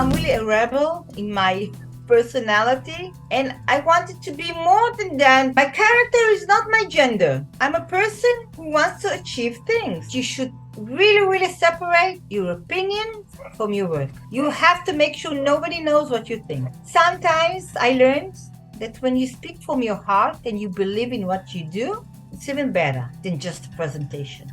I'm really a rebel in my personality, and I wanted to be more than that. My character is not my gender. I'm a person who wants to achieve things. You should really separate your opinion from your work. You have to make sure nobody knows what you think. Sometimes I learned that when you speak from your heart and you believe in what you do, it's even better than just a presentation.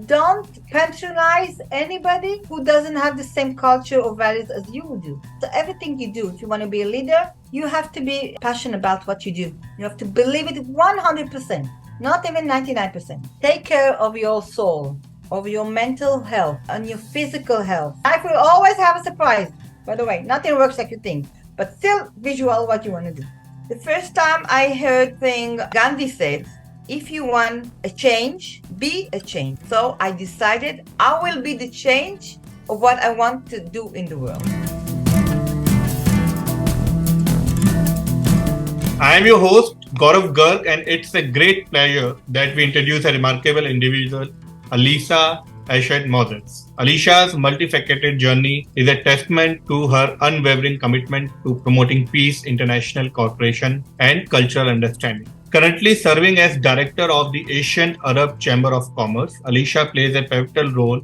Don't patronize anybody who doesn't have the same culture or values as you do. So everything you do, if you want to be a leader, you have to be passionate about what you do. You have to believe it 100%, not even 99%. Take care of your soul, of your mental health, and your physical health. Life will always have a surprise. By the way, nothing works like you think, but still visual what you want to do. The first time I heard thing Gandhi said, if you want a change, be a change. So I decided I will be the change of what I want to do in the world. I am your host, Gaurav Garg, and it's a great pleasure that we introduce a remarkable individual, Alisa Eshet Moses. Alisha's multifaceted journey is a testament to her unwavering commitment to promoting peace, international cooperation, and cultural understanding. Currently serving as director of the Asian Arab Chamber of Commerce, Alisha plays a pivotal role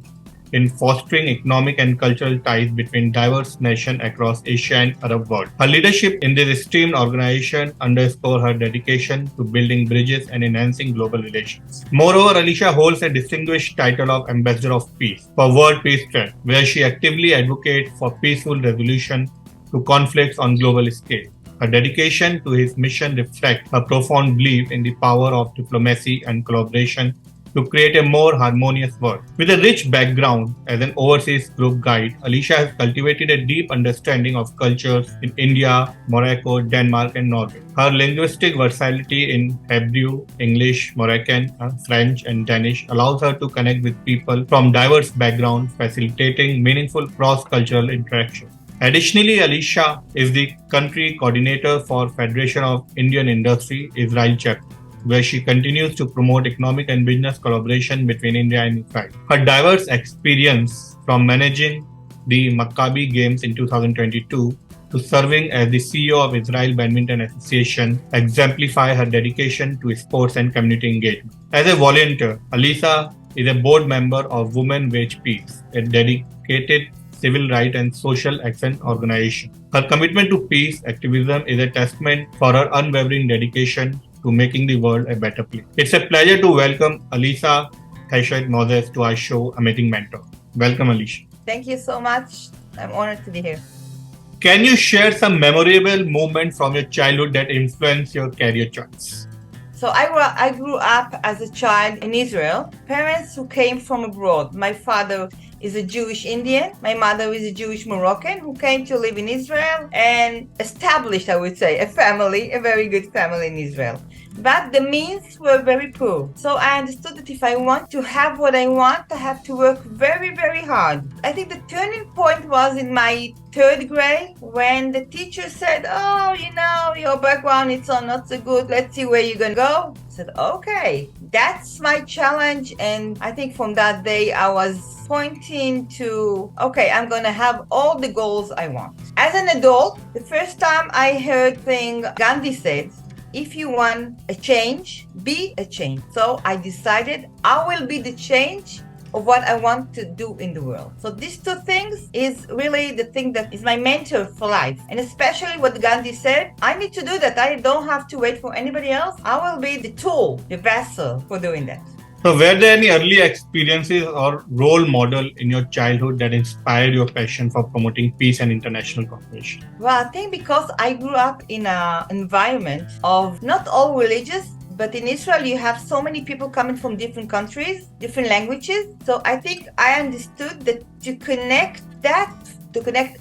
in fostering economic and cultural ties between diverse nations across Asia and Arab world. Her leadership in this esteemed organization underscores her dedication to building bridges and enhancing global relations. Moreover, Alisha holds a distinguished title of Ambassador of Peace for World Peace Tracts, where she actively advocates for peaceful resolution to conflicts on global scale. Her dedication to his mission reflects her profound belief in the power of diplomacy and collaboration to create a more harmonious world. With a rich background as an overseas group guide, Alisha has cultivated a deep understanding of cultures in India, Morocco, Denmark, and Norway. Her linguistic versatility in Hebrew, English, Moroccan, French, and Danish allows her to connect with people from diverse backgrounds, facilitating meaningful cross-cultural interaction. Additionally, Alisha is the country coordinator for Federation of Indian Industry Israel chapter, where she continues to promote economic and business collaboration between India and Israel. Her diverse experience from managing the Maccabi Games in 2022 to serving as the CEO of Israel Badminton Association exemplify her dedication to sports and community engagement. As a volunteer, Alisa is a board member of Women Wage Peace, a dedicated civil rights and social action organization. Her commitment to peace activism is a testament for her unwavering dedication to making the world a better place. It's a pleasure to welcome Alisa Eshet Moses to our show, Amazing Mentor. Welcome, Alisa. Thank you so much. I'm honored to be here. Can you share some memorable moments from your childhood that influenced your career choice? So I grew up as a child in Israel. Parents who came from abroad. My father is a Jewish Indian. My mother is a Jewish Moroccan who came to live in Israel and established, I would say, a family, a very good family in Israel. But the means were very poor. So I understood that if I want to have what I want, I have to work very hard. I think the turning point was in my third grade when the teacher said, oh, your background is not so good. Let's see where you're going to go. I said, okay, that's my challenge. And I think from that day, I was pointing to, okay, I'm going to have all the goals I want. As an adult, the first time I heard thing Gandhi said, if you want a change, be a change. So I decided I will be the change of what I want to do in the world. So these two things is really the thing that is my mentor for life. And especially what Gandhi said, I need to do that. I don't have to wait for anybody else. I will be the tool, the vessel for doing that. So were there any early experiences or role model in your childhood that inspired your passion for promoting peace and international cooperation? Well, I think because I grew up in an environment of not all religious, but in Israel, you have so many people coming from different countries, different languages. So I think I understood that to connect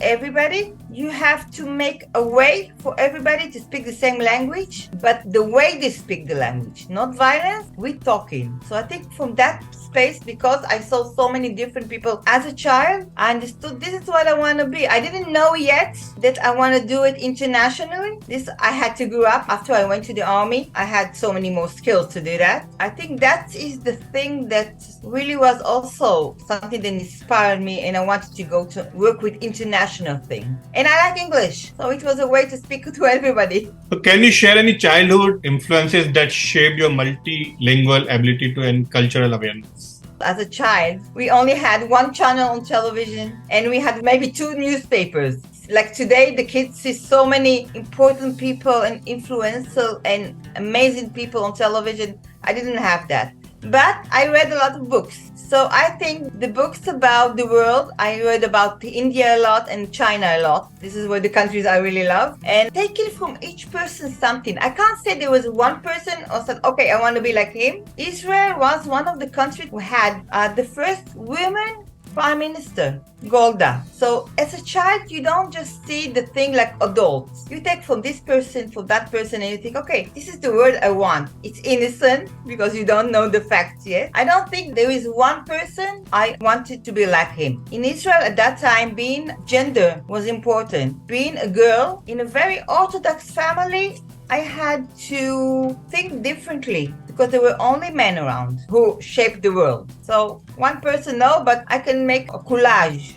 everybody, you have to make a way for everybody to speak the same language, but the way they speak the language, not violence, we're talking. So I think from that space, because I saw so many different people as a child, I understood this is what I want to be. I didn't know yet that I want to do it internationally. This I had to grow up after I went to the army. I had so many more skills to do that. I think that is the thing that really was also something that inspired me, and I wanted to go to work with international thing. And I like English, so it was a way to speak to everybody. So can you share any childhood influences that shaped your multilingual ability to and cultural awareness? As a child, we only had one channel on television and we had maybe two newspapers. Like today, the kids see so many important people and influential and amazing people on television. I didn't have that. But I read a lot of books. So I think the books about the world, I read about India a lot and China a lot. This is where the countries I really love. And taking from each person something. I can't say there was one person who said, okay, I want to be like him. Israel was one of the countries who had the first women Prime Minister, Golda. So as a child, you don't just see the thing like adults. You take from this person, from that person, and you think, okay, this is the word I want. It's innocent because you don't know the facts yet. I don't think there is one person I wanted to be like him. In Israel at that time, being gender was important. Being a girl in a very Orthodox family, I had to think differently because there were only men around who shaped the world. So one person, no, but I can make a collage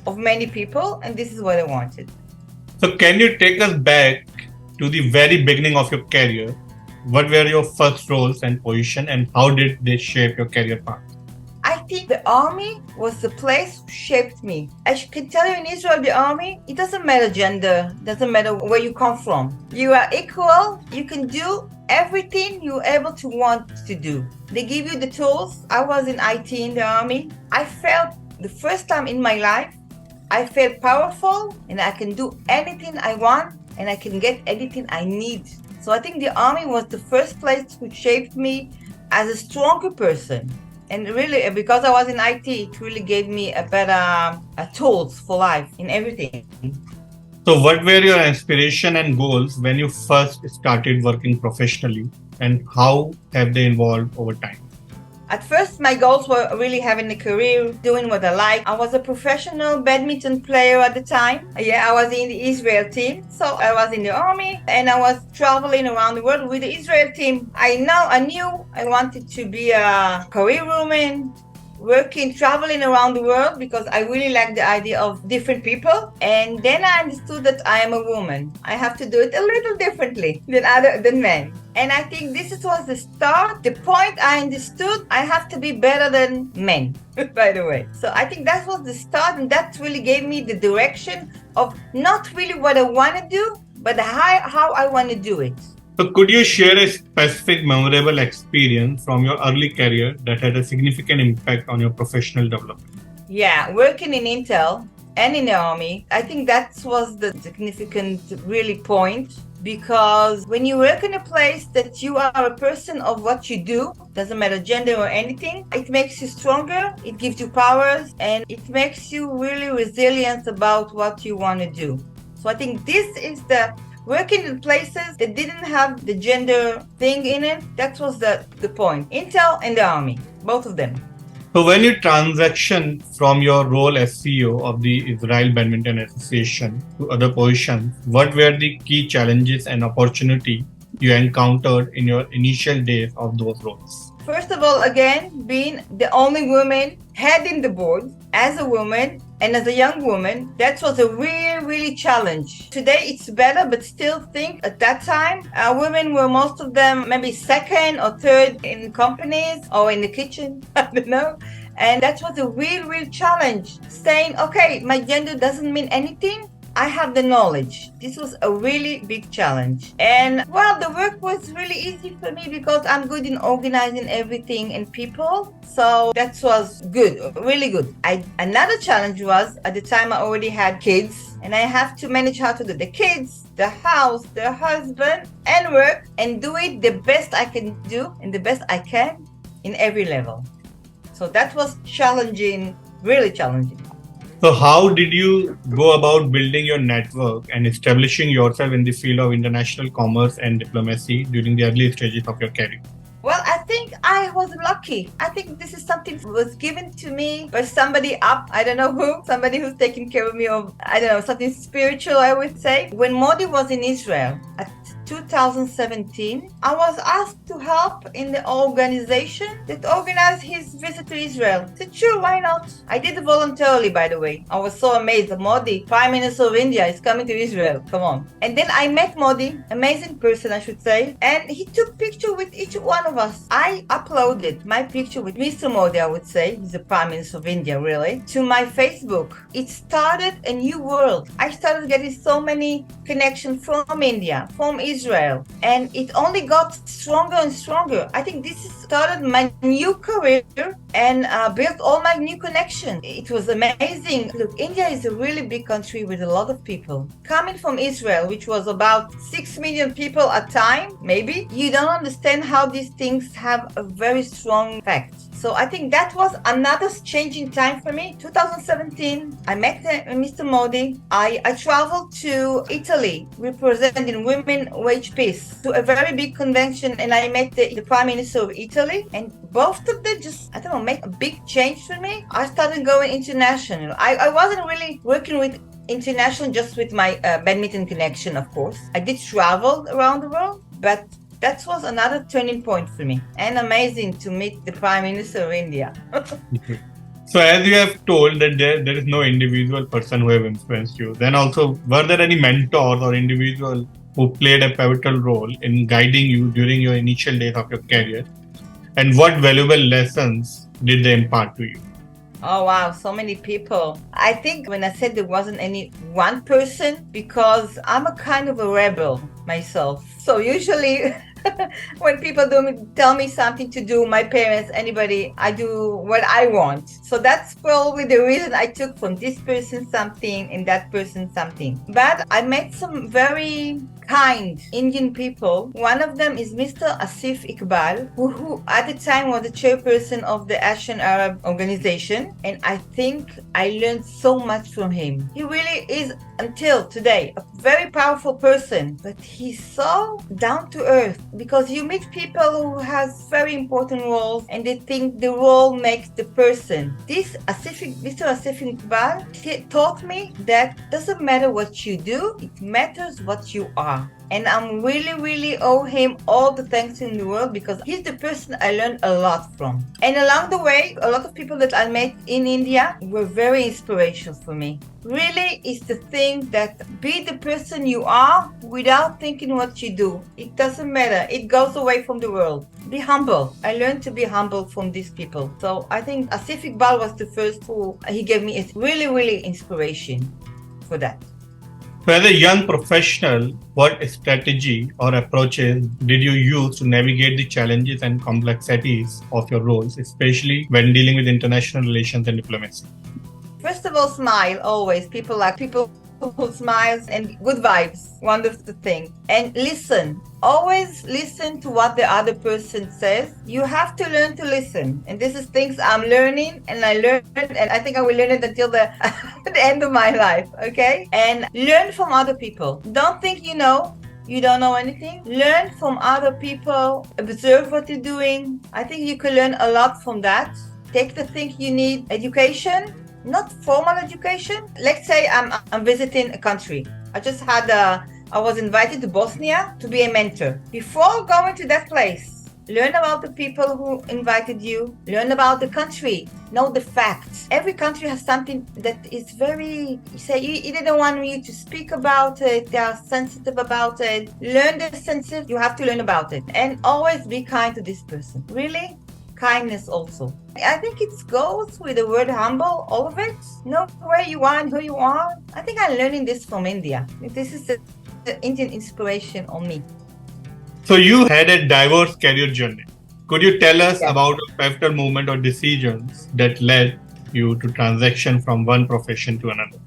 of many people, and this is what I wanted. So can you take us back to the very beginning of your career? What were your first roles and position, and how did they shape your career path? I think the army was the place that shaped me. I can tell you in Israel, the army, it doesn't matter gender, doesn't matter where you come from. You are equal, you can do everything you're able to want to do. They give you the tools. I was in IT in the army. I felt the first time in my life, I felt powerful and I can do anything I want and I can get anything I need. So I think the army was the first place which shaped me as a stronger person. And really, because I was in IT, it really gave me a better tools for life in everything. So what were your inspiration and goals when you first started working professionally, and how have they evolved over time? At first, my goals were really having a career, doing what I like. I was a professional badminton player at the time. Yeah, I was in the Israel team. So I was in the army and I was traveling around the world with the Israel team. I knew I wanted to be a career woman, traveling around the world because I really like the idea of different people. And then I understood that I am a woman. I have to do it a little differently than men. And I think this was the start, the point I understood I have to be better than men, by the way. So I think that was the start, and that really gave me the direction of not really what I want to do, but how I want to do it. So could you share a specific memorable experience from your early career that had a significant impact on your professional development? Yeah, working in Intel and in the army, I think that was the significant really point, because when you work in a place that you are a person of what you do, doesn't matter gender or anything, it makes you stronger, it gives you powers, and it makes you really resilient about what you want to do. So I think this is the working in places that didn't have the gender thing in it, that was the point. Intel and the army, both of them. So when you transition from your role as CEO of the Israel Badminton Association to other positions, what were the key challenges and opportunity you encountered in your initial days of those roles? First of all, again, being the only woman heading the board as a woman and as a young woman, that was a really challenge. Today it's better, but still think at that time, women were most of them maybe second or third in companies or in the kitchen, I don't know. And that was a real challenge, saying, okay, my gender doesn't mean anything. I have the knowledge. This was a really big challenge. And well, the work was really easy for me because I'm good in organizing everything and people. So that was good, really good. Another challenge was at the time I already had kids and I have to manage how to do the kids, the house, the husband, and work and do it the best I can do and the best I can in every level. So that was challenging, really challenging. So how did you go about building your network and establishing yourself in the field of international commerce and diplomacy during the early stages of your career? Well, I think I was lucky. I think this is something that was given to me by somebody up, I don't know who, somebody who's taking care of me, of, I don't know, something spiritual, I would say. When Modi was in Israel, at 2017, I was asked to help in the organization that organized his visit to Israel. I said, sure, why not? I did it voluntarily, by the way. I was so amazed that Modi, Prime Minister of India, is coming to Israel. Come on. And then I met Modi, amazing person, I should say, and he took picture with each one of us. I uploaded my picture with Mr. Modi, I would say, he's the Prime Minister of India, really, to my Facebook. It started a new world. I started getting so many connections from India, from Israel, and it only got stronger and stronger. I think this started my new career and built all my new connections. It was amazing. Look, India is a really big country with a lot of people. Coming from Israel, which was about 6 million people at time, maybe, you don't understand how these things have a very strong effect. So I think that was another changing time for me. 2017, I met Mr. Modi. I traveled to Italy representing Women Wage Peace to a very big convention, and I met the Prime Minister of Italy, and both of them just, I don't know, made a big change for me. I started going international. I wasn't really working with international just with my badminton connection, of course. I did travel around the world, but that was another turning point for me, and amazing to meet the Prime Minister of India. So as you have told that there is no individual person who have influenced you, then also were there any mentors or individual who played a pivotal role in guiding you during your initial days of your career? And what valuable lessons did they impart to you? Oh wow, so many people. I think when I said there wasn't any one person, because I'm a kind of a rebel myself. So usually when people tell me something to do, my parents, anybody, I do what I want. So that's probably the reason I took from this person something and that person something. But I met some very kind Indian people. One of them is Mr. Asif Iqbal, who at the time was the chairperson of the Asian Arab Organization. And I think I learned so much from him. He really is, until today, a very powerful person, but he's so down to earth, because you meet people who has very important roles and they think the role makes the person. Mr. Asif Iqbal taught me that doesn't matter what you do, it matters what you are. And I'm really owe him all the thanks in the world, because he's the person I learned a lot from. And along the way, a lot of people that I met in India were very inspirational for me. Really is the thing that be the person you are without thinking what you do. It doesn't matter. It goes away from the world. Be humble. I learned to be humble from these people. So I think Asif Iqbal was the first who he gave me a really inspiration for that. So as a young professional, what strategy or approaches did you use to navigate the challenges and complexities of your roles, especially when dealing with international relations and diplomacy? First of all, smile always. People like people who smiles and good vibes. Wonderful thing. And listen. Always listen to what the other person says. You have to learn to listen. And this is things I'm learning, and I learned, and I think I will learn it until the end of my life. Okay? And learn from other people. Don't think you don't know anything. Learn from other people. Observe what you're doing. I think you can learn a lot from that. Take the thing you need. Education. Not formal education. Let's say I'm visiting a country. I was invited to Bosnia to be a mentor. Before going to that place, learn about the people who invited you. Learn about the country. Know the facts. Every country has something that is very, they don't want you to speak about it. They are sensitive about it. Learn the sensitive. You have to learn about it. And always be kind to this person. Really? Kindness also. I think it goes with the word humble, all of it. Know where you are and who you are. I think I'm learning this from India. This is the Indian inspiration on me. So you had a diverse career journey. Could you tell us about a pivotal moment or decisions that led you to transition from one profession to another?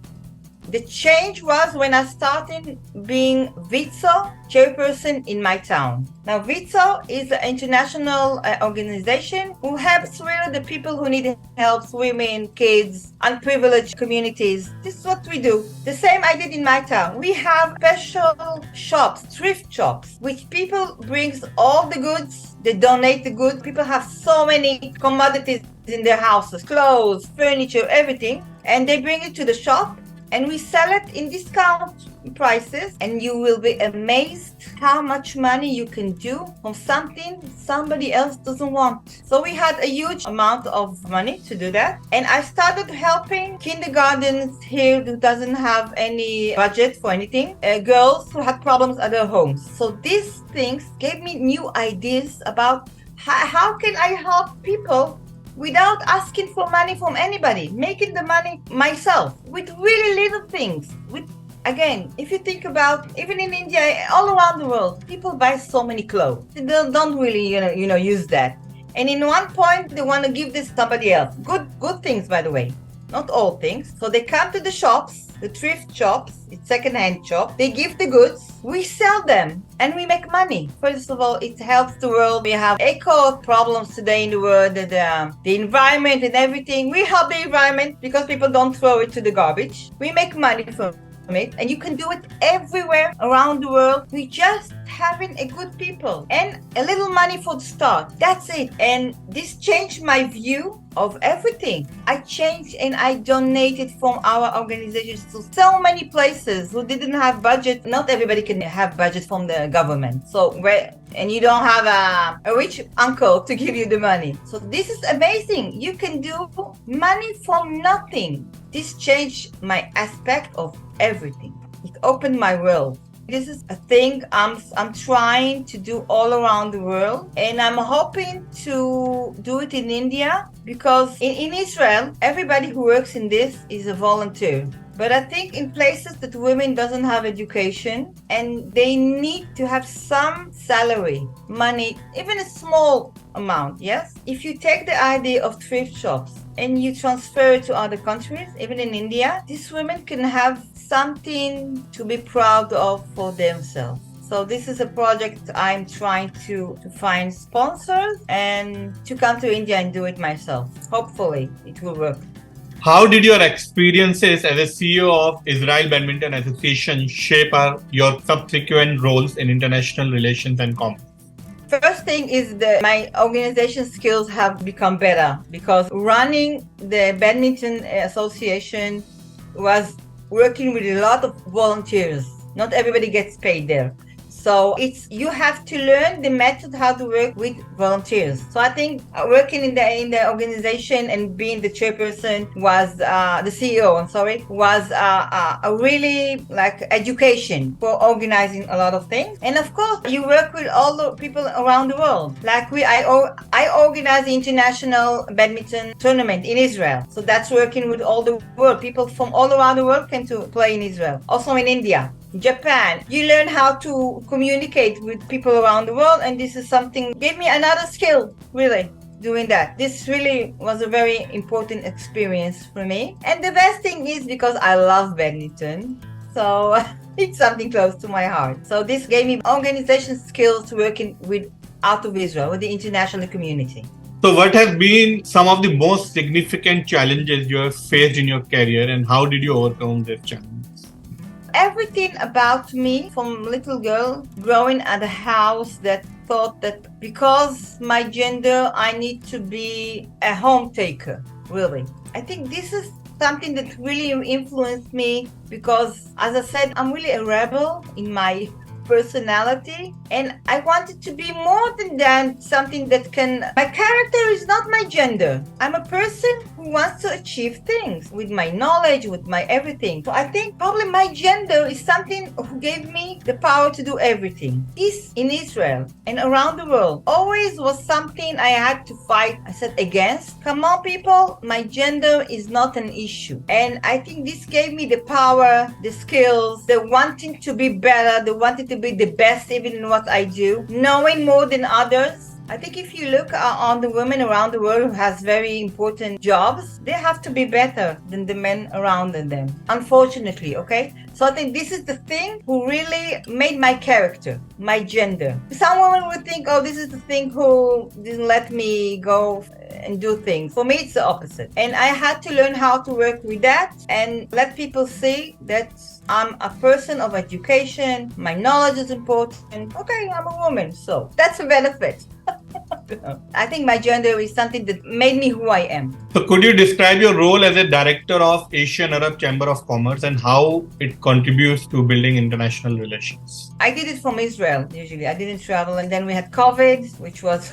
The change was when I started being WITSO chairperson in my town. Now, WITSO is an international organization who helps really the people who need help, women, kids, unprivileged communities. This is what we do. The same I did in my town. We have special shops, thrift shops, which people brings all the goods. They donate the goods. People have so many commodities in their houses, clothes, furniture, everything. And they bring it to the shop. And we sell it in discount. prices, and you will be amazed how much money you can do from something somebody else doesn't want. So we had a huge amount of money to do that, and I started helping kindergartens here who doesn't have any budget for anything, girls who had problems at their homes. So these things gave me new ideas about how can I help people without asking for money from anybody, making the money myself with really little things. Again, if you think about, even in India, all around the world, people buy so many clothes. They don't really, use that. And in one point, they want to give this to somebody else. Good things, by the way. Not all things. So they come to the shops, the thrift shops, it's second-hand shop. They give the goods, we sell them, and we make money. First of all, it helps the world. We have eco problems today in the world, the environment and everything. We help the environment because people don't throw it to the garbage. We make money from it, and you can do it everywhere around the world. We just having a good people and a little money for the start. That's it. And this changed my view of everything. I changed and I donated from our organizations to so many places who didn't have budget. Not everybody can have budget from the government. And you don't have a rich uncle to give you the money. So this is amazing. You can do money from nothing. This changed my aspect of everything. It opened my world. This is a thing I'm trying to do all around the world, and I'm hoping to do it in India, because in Israel, everybody who works in this is a volunteer. But I think in places that women doesn't have education and they need to have some salary, money, even a small amount, yes? If you take the idea of thrift shops and you transfer it to other countries, even in India, these women can have something to be proud of for themselves. So this is a project I'm trying to find sponsors and to come to India and do it myself. Hopefully it will work. How did your experiences as a CEO of Israel Badminton Association shape your subsequent roles in international relations and commerce? First thing is that my organization skills have become better, because running the badminton association was working with a lot of volunteers. Not everybody gets paid there. So you have to learn the method how to work with volunteers. So I think working in the organization and being the chairperson was the CEO. Was a really education for organizing a lot of things. And of course, you work with all the people around the world. I organize the international badminton tournament in Israel. So that's working with all the world. People from all around the world came to play in Israel. Also in India. Japan, you learn how to communicate with people around the world, and this is something gave me another skill, really, doing that. This really was a very important experience for me. And the best thing is because I love badminton, so it's something close to my heart. So this gave me organization skills working with out of Israel, with the international community. So what has been some of the most significant challenges you have faced in your career, and how did you overcome these challenges? Everything about me from little girl growing at a house that thought that because my gender, I need to be a home taker, really. I think this is something that really influenced me because, as I said, I'm really a rebel in my personality, and I wanted to be more than that, something that my character is not my gender. I'm a person who wants to achieve things with my knowledge, with my everything. So I think probably my gender is something who gave me the power to do everything. This in Israel and around the world always was something I had to fight. I said against. Come on, people, my gender is not an issue. And I think this gave me the power, the skills, the wanting to be better, the wanting to be the best even in what I do, knowing more than others. I think if you look on the women around the world who has very important jobs, they have to be better than the men around them, unfortunately, okay? So I think this is the thing who really made my character, my gender. Some women would think, oh, this is the thing who didn't let me go and do things. For me, it's the opposite. And I had to learn how to work with that and let people see that I'm a person of education, my knowledge is important. Okay, I'm a woman, so that's a benefit. I think my gender is something that made me who I am. So, could you describe your role as a director of Asian Arab Chamber of Commerce and how it contributes to building international relations? I did it from Israel usually. I didn't travel, and then we had COVID, which was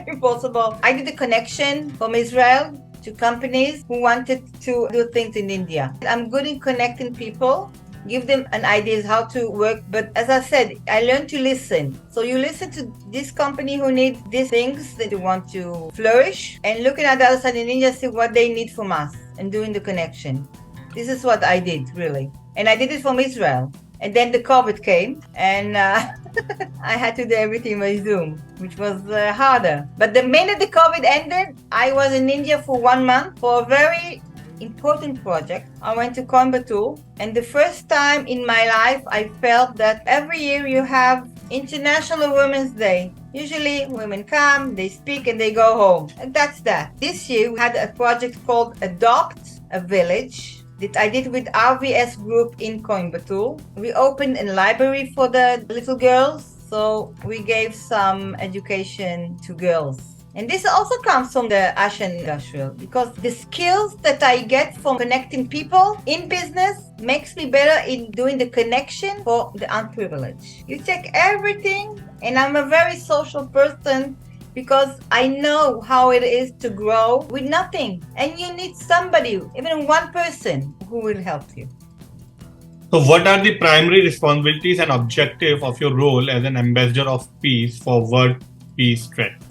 impossible. I did the connection from Israel to companies who wanted to do things in India. I'm good in connecting people, give them an idea how to work. But as I said, I learned to listen. So you listen to this company who need these things that you want to flourish, and looking at the other side in India, see what they need from us and doing the connection. This is what I did, really. And I did it from Israel. And then the COVID came, and I had to do everything by Zoom, which was harder. But the minute the COVID ended, I was in India for 1 month for a very important project. I went to Coimbatore, and the first time in my life, I felt that every year you have International Women's Day. Usually women come, they speak, and they go home. And that's that. This year, we had a project called Adopt a Village that I did with RVS Group in Coimbatore. We opened a library for the little girls, so we gave some education to girls. And this also comes from the Asian industrial, because the skills that I get from connecting people in business makes me better in doing the connection for the unprivileged. You take everything, and I'm a very social person, because I know how it is to grow with nothing. And you need somebody, even one person, who will help you. So, what are the primary responsibilities and objectives of your role as an ambassador of peace for World Peace Tracts?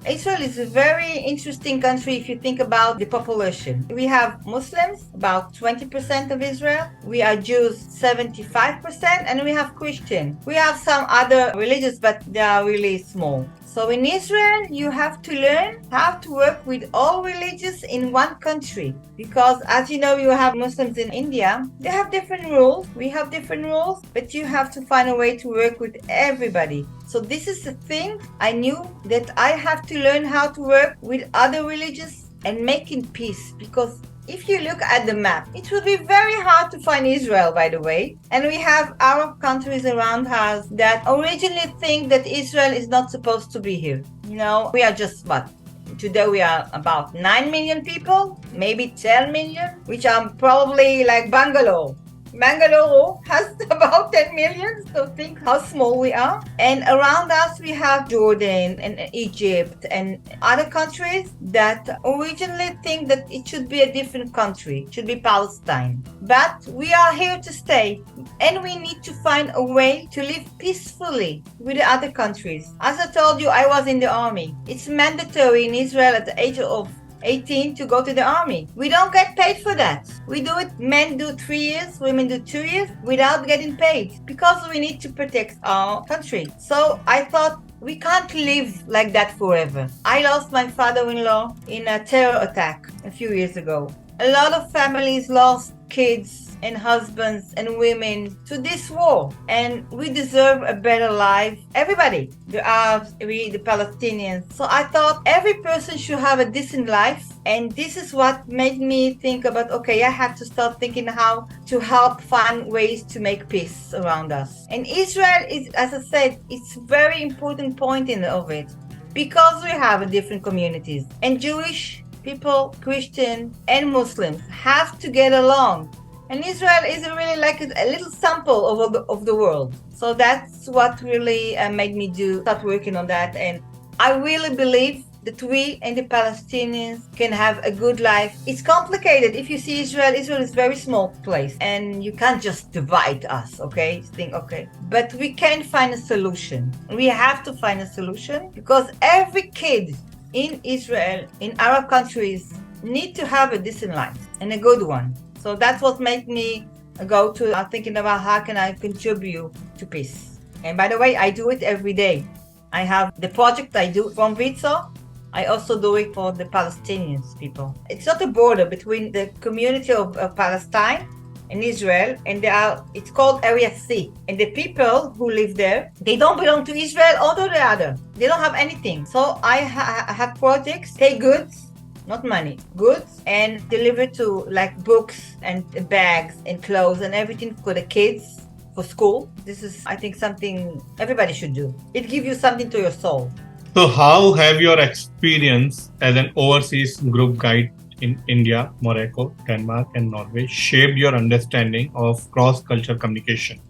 Israel is a very interesting country if you think about the population. We have Muslims, about 20% of Israel. We are Jews, 75%, and we have Christian. We have some other religions, but they are really small. So in Israel, you have to learn how to work with all religions in one country. Because as you know, you have Muslims in India. They have different rules. We have different rules, but you have to find a way to work with everybody. So this is the thing I knew, that I have to learn how to work with other religions and making peace. Because if you look at the map, it will be very hard to find Israel, by the way. And we have Arab countries around us that originally think that Israel is not supposed to be here. You know, we are just what? Today we are about 9 million people, maybe 10 million, which are probably like Bangalore. Bangalore has about 10 million, so think how small we are. And around us we have Jordan and Egypt and other countries that originally think that it should be a different country, it should be Palestine. But we are here to stay, and we need to find a way to live peacefully with the other countries. As I told you, I was in the army. It's mandatory in Israel at the age of 18 to go to the army. We don't get paid for that. We do it, men do 3 years, women do 2 years without getting paid, because we need to protect our country. So I thought, we can't live like that forever. I lost my father-in-law in a terror attack a few years ago. A lot of families lost kids and husbands and women to this war, and we deserve a better life. Everybody, the Arabs, we, the Palestinians. So I thought every person should have a decent life, and this is what made me think about, okay, I have to start thinking how to help find ways to make peace around us. And Israel is, as I said, it's a very important point of it, because we have different communities, and Jewish people, Christian and Muslims have to get along. And Israel is really like a little sample of the world. So that's what really made me start working on that. And I really believe that we and the Palestinians can have a good life. It's complicated. If you see Israel is a very small place, and you can't just divide us, okay? Think, okay. But we can find a solution. We have to find a solution, because every kid in Israel, in Arab countries, need to have a decent life, and a good one. So that's what made me go to thinking about how can I contribute to peace. And by the way, I do it every day. I have the project I do from Vitso. I also do it for the Palestinians people. It's not a border between the community of Palestine and Israel, and it's called Area C. And the people who live there, they don't belong to Israel or to the other. They don't have anything. So I have projects, take goods, not money, goods, and deliver to like books and bags and clothes and everything for the kids, for school. This is, I think, something everybody should do. It gives you something to your soul. So, how have your experience as an overseas group guide in India, Morocco, Denmark, and Norway shaped your understanding of cross-cultural communication?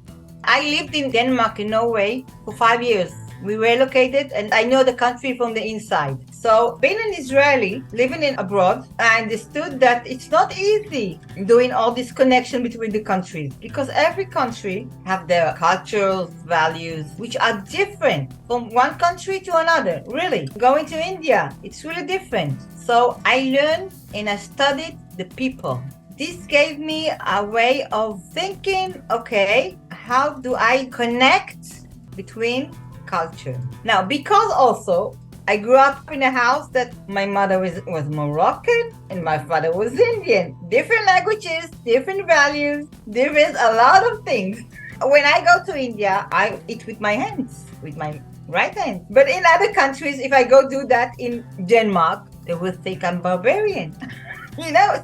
I lived in Denmark and Norway for 5 years. We relocated and I know the country from the inside. So being an Israeli, living in abroad, I understood that it's not easy doing all this connection between the countries because every country have their cultures, values, which are different from one country to another. Really. Going to India, it's really different. So I learned and I studied the people. This gave me a way of thinking, okay, how do I connect between culture? Now, because also I grew up in a house that my mother was Moroccan and my father was Indian. Different languages, different values, different a lot of things. When I go to India, I eat with my hands, with my right hand. But in other countries, if I go do that in Denmark, they will think I'm barbarian.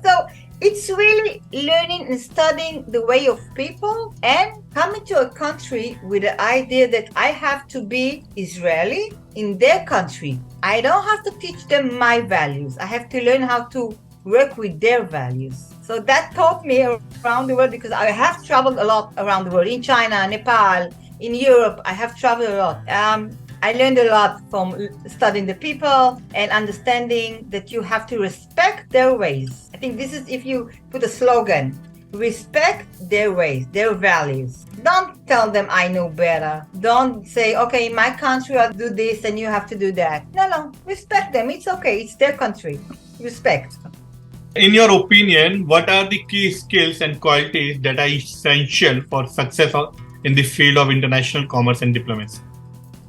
So it's really learning and studying the way of people and coming to a country with the idea that I have to be Israeli in their country. I don't have to teach them my values. I have to learn how to work with their values. So that taught me around the world because I have traveled a lot around the world, in China, Nepal, in Europe. I have traveled a lot. I learned a lot from studying the people and understanding that you have to respect their ways. I think this is, if you put a slogan, respect their ways, their values. Don't tell them I know better. Don't say, okay, in my country I'll do this and you have to do that. No, respect them. It's okay. It's their country. Respect. In your opinion, what are the key skills and qualities that are essential for success in the field of international commerce and diplomacy?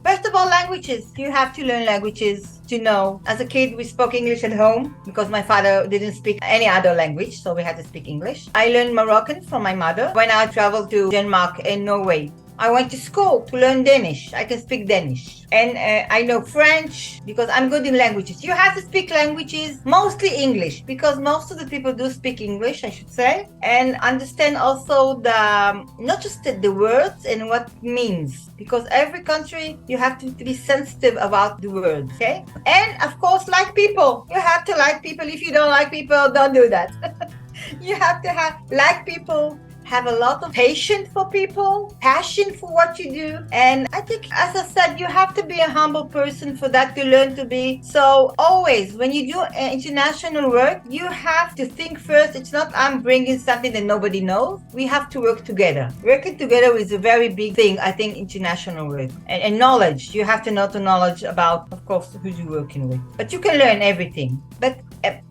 First of all, languages. You have to learn languages to know. As a kid, we spoke English at home because my father didn't speak any other language, so we had to speak English. I learned Moroccan from my mother when I traveled to Denmark and Norway. I went to school to learn Danish. I can speak Danish. And I know French because I'm good in languages. You have to speak languages, mostly English, because most of the people do speak English, I should say. And understand also not just the words and what it means. Because every country, you have to be sensitive about the words, okay? And of course, like people. You have to like people. If you don't like people, don't do that. You have to like people. Have a lot of patience for people, passion for what you do. And I think, as I said, you have to be a humble person for that to learn to be. So always, when you do international work, you have to think first. It's not I'm bringing something that nobody knows. We have to work together. Working together is a very big thing, I think, international work. And knowledge. You have to know the knowledge about, of course, who you're working with. But you can learn everything. But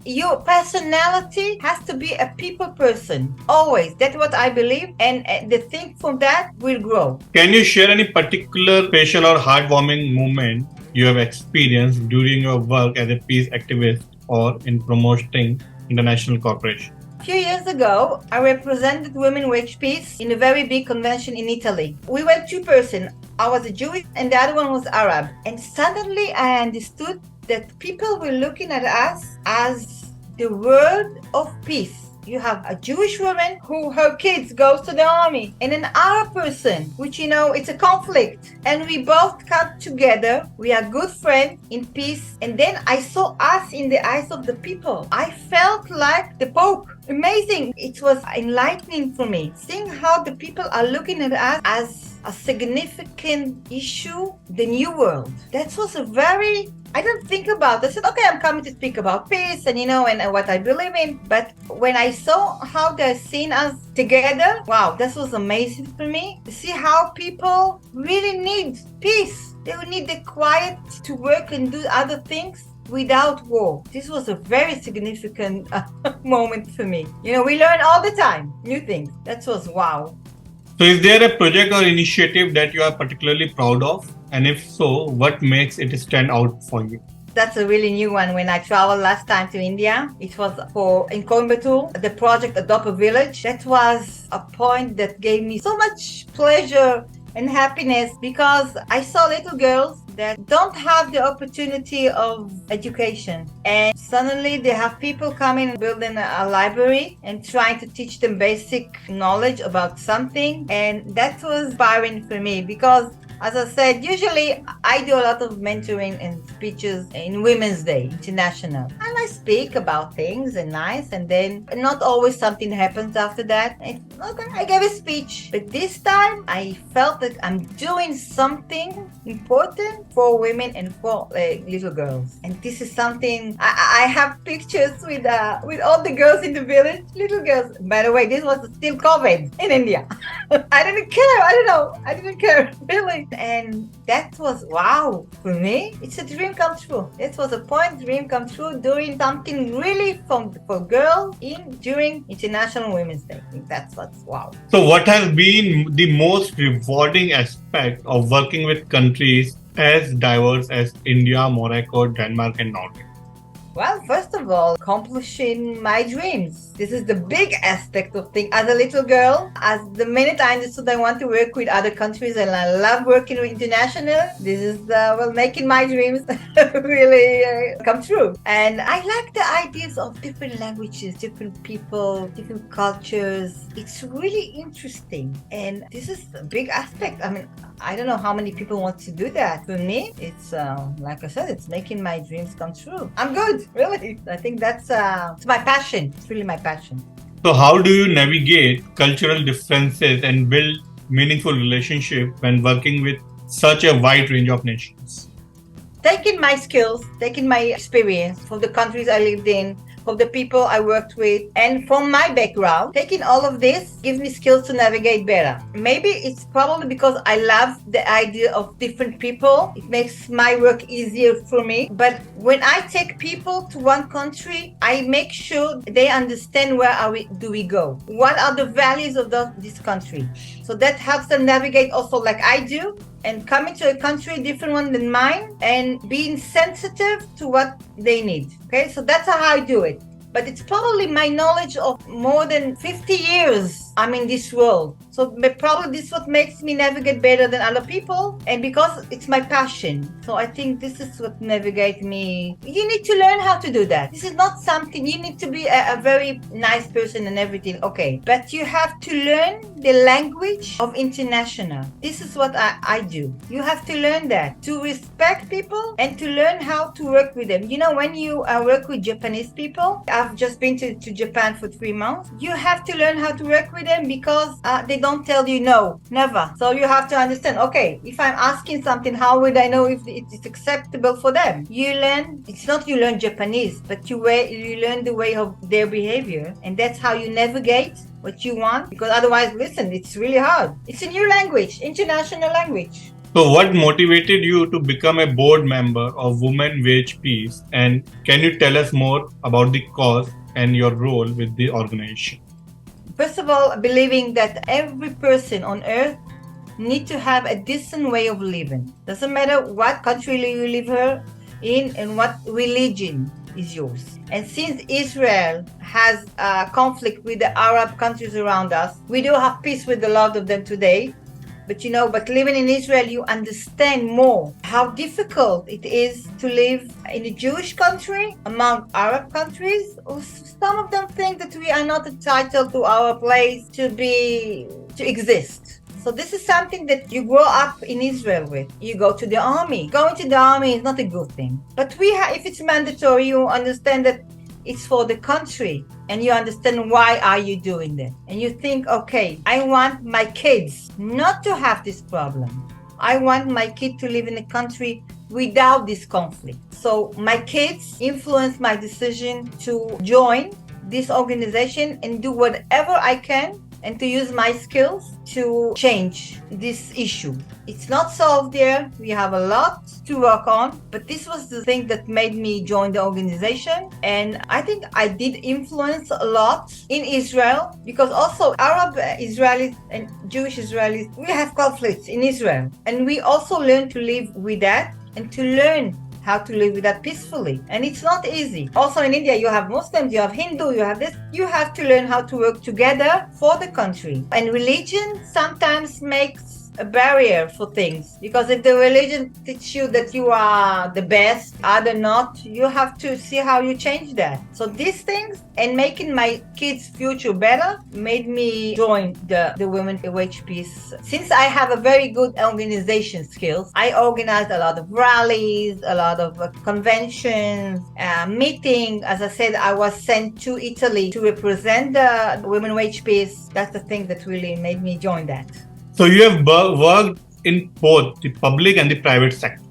your personality has to be a people person. Always. That's what I believe. And the thing from that will grow. Can you share any particular special or heartwarming moment you have experienced during your work as a peace activist or in promoting international cooperation? A few years ago, I represented Women Wage Peace in a very big convention in Italy. We were two persons. I was a Jewish and the other one was Arab. And suddenly I understood that people were looking at us as the word of peace. You have a Jewish woman who her kids goes to the army and an Arab person, which it's a conflict. And we both come together. We are good friends in peace. And then I saw us in the eyes of the people. I felt like the Pope. Amazing. It was enlightening for me. Seeing how the people are looking at us as a significant issue, the new world. That was I didn't think about it. I said, okay, I'm coming to speak about peace and what I believe in. But when I saw how they're seeing us together, wow, this was amazing for me to see how people really need peace. They will need the quiet to work and do other things without war. This was a very significant moment for me. We learn all the time new things. That was wow. So is there a project or initiative that you are particularly proud of? And if so, what makes it stand out for you? That's a really new one. When I traveled last time to India, it was in Coimbatore, the project Adopt a Village. That was a point that gave me so much pleasure and happiness because I saw little girls that don't have the opportunity of education. And suddenly they have people coming and building a library and trying to teach them basic knowledge about something. And that was inspiring for me because As I said, usually I do a lot of mentoring and speeches in Women's Day International. And I speak about things and nice, and then not always something happens after that. Okay, I gave a speech. But this time I felt that I'm doing something important for women and for little girls. And this is something I have pictures with all the girls in the village, little girls. By the way, this was still COVID in India. I didn't care. I don't know. I didn't care really. And that was wow for me. It's a dream come true. It was a dream come true doing something really for girls during International Women's Day. I think that's what's wow. So, what has been the most rewarding aspect of working with countries as diverse as India, Morocco, Denmark, and Norway? Well, first of all, accomplishing my dreams. This is the big aspect of things. As a little girl, as the minute I understood I want to work with other countries and I love working with international, this is, making my dreams really come true. And I like the ideas of different languages, different people, different cultures. It's really interesting. And this is a big aspect. I mean, I don't know how many people want to do that. For me, it's, like I said, it's making my dreams come true. I'm good. Really, I think that's it's my passion. It's really my passion. So, how do you navigate cultural differences and build meaningful relationships when working with such a wide range of nations? Taking my skills, taking my experience from the countries I lived in, from the people I worked with, and from my background, taking all of this gives me skills to navigate better. Maybe it's probably because I love the idea of different people. It makes my work easier for me. But when I take people to one country, I make sure they understand do we go? What are the values of this country? So that helps them navigate also like I do, and coming to a country different one than mine and being sensitive to what they need. Okay, so that's how I do it. But it's probably my knowledge of more than 50 years I'm in this world. So probably this is what makes me navigate better than other people, and because it's my passion. So I think this is what navigates me. You need to learn how to do that. This is not something, you need to be a very nice person and everything, okay. But you have to learn the language of international. This is what I do. You have to learn that, to respect people and to learn how to work with them. You know, when you work with Japanese people, I've just been to Japan for 3 months. You have to learn how to work with them because they don't tell you no, never. So you have to understand, okay, if I'm asking something, how would I know if it is acceptable for them? You learn, it's not you learn Japanese, but you learn the way of their behavior, and that's how you navigate what you want, because otherwise, listen, it's really hard. It's a new language, international language. So, what motivated you to become a board member of Women Wage Peace? And can you tell us more about the cause and your role with the organization? First of all, believing that every person on earth needs to have a decent way of living. Doesn't matter what country you live in and what religion is yours. And since Israel has a conflict with the Arab countries around us, we do have peace with a lot of them today. But living in Israel, you understand more how difficult it is to live in a Jewish country among Arab countries. Some of them think that we are not entitled to our place to exist. So this is something that you grow up in Israel with. You go to the army. Going to the army is not a good thing. But if it's mandatory, you understand that it's for the country, and you understand why are you doing that. And you think, okay, I want my kids not to have this problem. I want my kid to live in a country without this conflict. So my kids influence my decision to join this organization and do whatever I can and to use my skills to change this issue. It's not solved there. We have a lot to work on, but this was the thing that made me join the organization. And I think I did influence a lot in Israel, because also Arab Israelis and Jewish Israelis, we have conflicts in Israel. And we also learn to live with that and to learn how to live with that peacefully. And it's not easy. Also in India, you have Muslims, you have Hindu, you have this. You have to learn how to work together for the country. And religion sometimes makes a barrier for things, because if the religion teach you that you are the best, other not, you have to see how you change that. So these things and making my kids' future better made me join the Women Wage Peace. Since I have a very good organization skills, I organized a lot of rallies, a lot of conventions, meetings. As I said, I was sent to Italy to represent the Women Wage Peace. That's the thing that really made me join that. So you have worked in both the public and the private sector.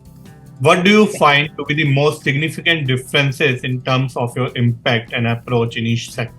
What do you find to be the most significant differences in terms of your impact and approach in each sector?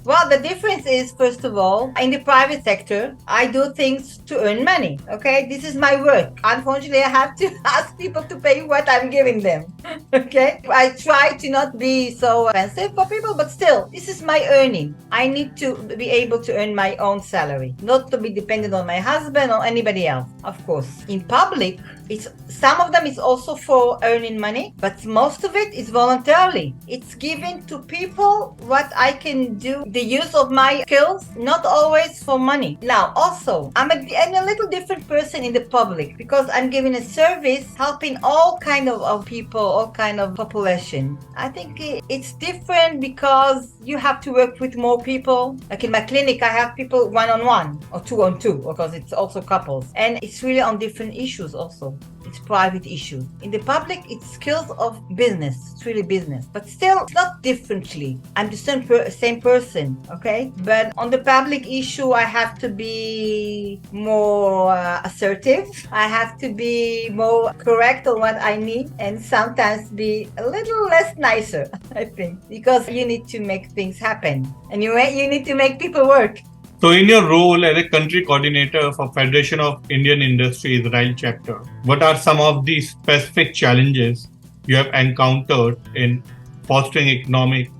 Well, the difference is, first of all, in the private sector, I do things to earn money. Okay, this is my work. Unfortunately, I have to ask people to pay what I'm giving them. Okay, I try to not be so expensive for people, but still, this is my earning. I need to be able to earn my own salary, not to be dependent on my husband or anybody else, of course. In public, it's some of them is also for earning money, but most of it is voluntarily. It's given to people what I can do, the use of my skills, not always for money. Now, also, I'm a little different person in the public because I'm giving a service helping all kind of people, all kind of population. I think it's different because you have to work with more people. Like in my clinic, I have people one-on-one or two-on-two because it's also couples. And it's really on different issues also. It's private issues. In the public, it's skills of business. It's really business. But still, it's not differently. I'm the same person, okay? But on the public issue, I have to be more assertive. I have to be more correct on what I need and sometimes be a little less nicer, I think. Because you need to make things happen. And you need to make people work. So in your role as a country coordinator for Federation of Indian Industry Israel chapter, what are some of the specific challenges you have encountered in fostering economic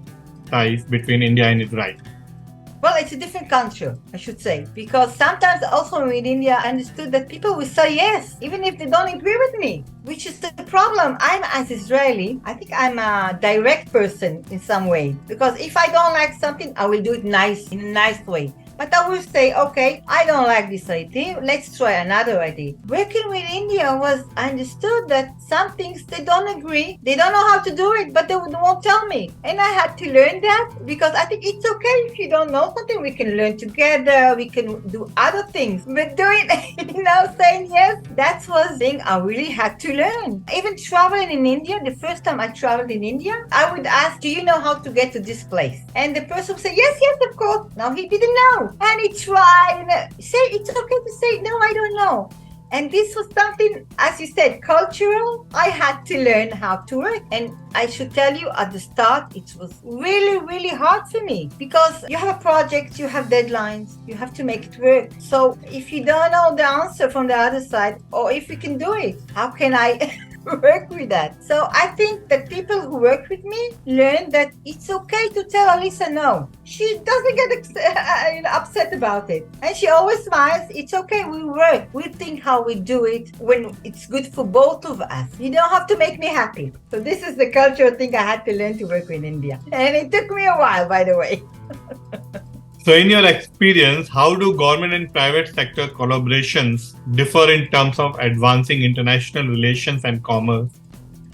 ties between India and Israel? Well, it's a different culture, I should say, because sometimes also in India, I understood that people will say yes, even if they don't agree with me, which is the problem. I'm as Israeli, I think I'm a direct person in some way, because if I don't like something, I will do it nice, in a nice way. But I will say, okay, I don't like this idea. Let's try another idea. Working with India was, I understood that some things they don't agree. They don't know how to do it, but they won't tell me. And I had to learn that because I think it's okay if you don't know something. We can learn together. We can do other things. But doing, saying yes, that was thing I really had to learn. Even traveling in India, the first time I traveled in India, I would ask, do you know how to get to this place? And the person would say, yes, of course. Now he didn't know. And he tried, say it's okay to say, no, I don't know. And this was something, as you said, cultural. I had to learn how to work. And I should tell you at the start, it was really, really hard for me because you have a project, you have deadlines, you have to make it work. So if you don't know the answer from the other side, or if you can do it, how can I work with that? So I think that people who work with me learn that it's okay to tell Alisa no. She doesn't get upset about it. And she always smiles. It's okay, we work. We think how we do it when it's good for both of us. You don't have to make me happy. So this is the cultural thing I had to learn to work with India. And it took me a while, by the way. So in your experience, how do government and private sector collaborations differ in terms of advancing international relations and commerce?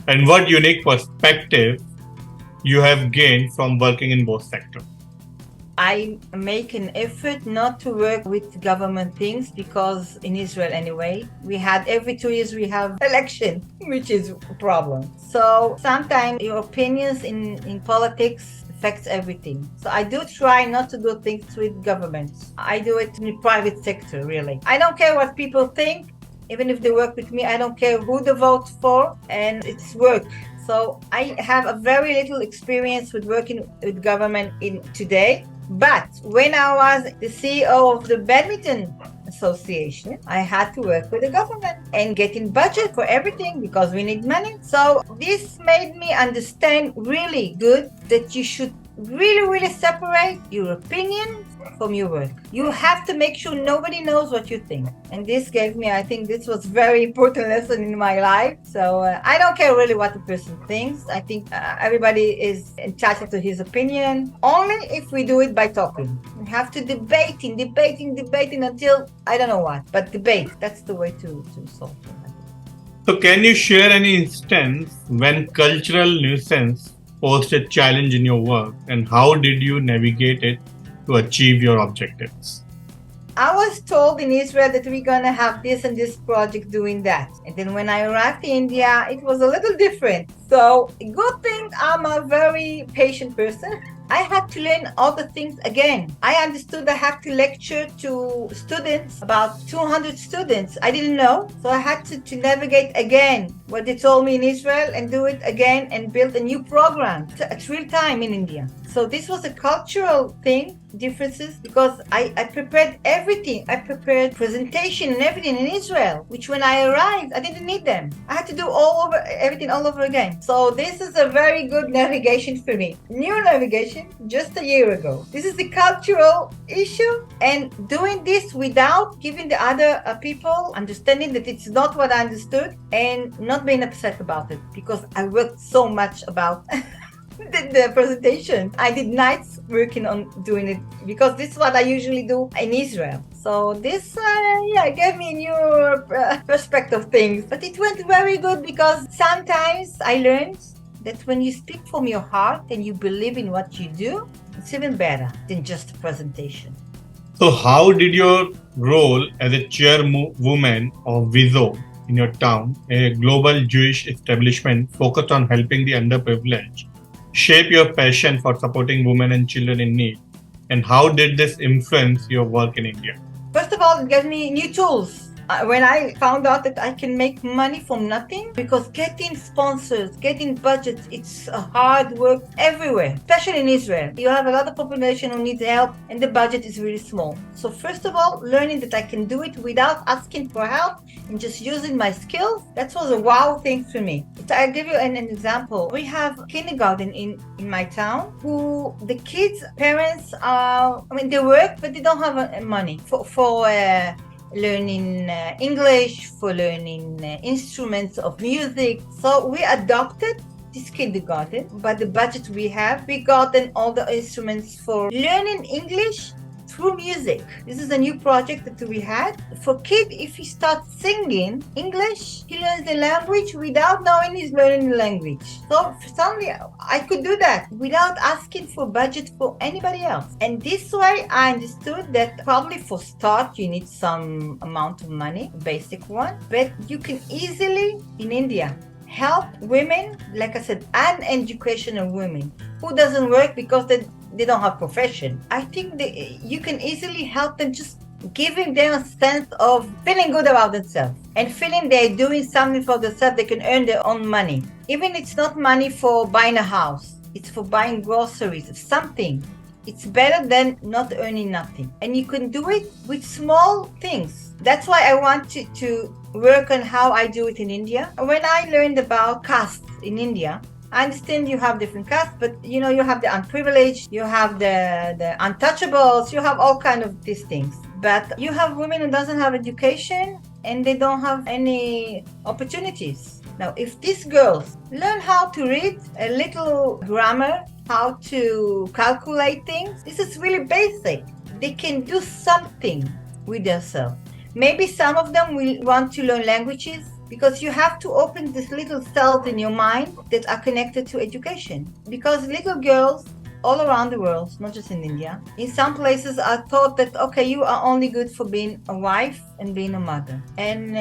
And what unique perspective you have gained from working in both sectors? I make an effort not to work with government things because in Israel anyway, every 2 years we have election, which is a problem. So sometimes your opinions in politics affects everything. So I do try not to do things with governments. I do it in the private sector, really. I don't care what people think. Even if they work with me, I don't care who they vote for, and it's work. So I have a very little experience with working with government in today. But when I was the CEO of the badminton association, I had to work with the government and getting budget for everything because we need money. So this made me understand really good that you should really, really separate your opinion from your work. You have to make sure nobody knows what you think. And this gave me, I think this was very important lesson in my life. So I don't care really what the person thinks. I think everybody is entitled to his opinion, only if we do it by talking. We have to debating until I don't know what, but debate. That's the way to solve it. So, can you share any instance when cultural nuisance posed a challenge in your work, and how did you navigate it to achieve your objectives? I was told in Israel that we're gonna have this and this project doing that. And then when I arrived in India, it was a little different. So good thing I'm a very patient person. I had to learn all the things again. I understood I have to lecture to students, about 200 students. I didn't know. So I had to navigate again what they told me in Israel and do it again and build a new program at real time in India. So this was a cultural thing, differences, because I prepared everything. I prepared presentation and everything in Israel, which when I arrived, I didn't need them. I had to do everything all over again. So this is a very good navigation for me. New navigation just a year ago. This is the cultural issue, and doing this without giving the other people understanding that it's not what I understood and not being upset about it, because I worked so much about the presentation. I did nights working on doing it because this is what I usually do in Israel. So this gave me a new perspective of things. But it went very good because sometimes I learned that when you speak from your heart and you believe in what you do, it's even better than just a presentation. So, how did your role as a chairwoman of Vizo in your town, a global Jewish establishment focused on helping the underprivileged, shape your passion for supporting women and children in need? And how did this influence your work in India? First of all, it gave me new tools. When I found out that I can make money from nothing, because getting sponsors, getting budgets, it's a hard work everywhere, especially in Israel. You have a lot of population who needs help and the budget is really small. So first of all, learning that I can do it without asking for help and just using my skills, that was a wow thing for me. I'll give you an example. We have kindergarten in my town who the kids' parents they work, but they don't have money for learning English, for learning instruments of music. So we adopted this kindergarten, but the budget we have, we got all the instruments for learning English through music. This is a new project that we had. For kid, if he starts singing English, he learns the language without knowing he's learning the language. So suddenly I could do that without asking for budget for anybody else. And this way I understood that probably for start you need some amount of money, basic one, but you can easily in India help women, like I said, and educational women who doesn't work because they don't have profession. I think you can easily help them, just giving them a sense of feeling good about themselves and feeling they're doing something for themselves. They can earn their own money. Even it's not money for buying a house, it's for buying groceries, something. It's better than not earning nothing. And you can do it with small things. That's why I want to work on how I do it in India. When I learned about castes in India, I understand you have different castes, but you have the unprivileged, you have the untouchables, you have all kind of these things. But you have women who doesn't have education and they don't have any opportunities. Now, if these girls learn how to read a little grammar, how to calculate things, this is really basic. They can do something with themselves. Maybe some of them will want to learn languages, because you have to open these little cells in your mind that are connected to education. Because little girls all around the world, not just in India, in some places are taught that, okay, you are only good for being a wife and being a mother. And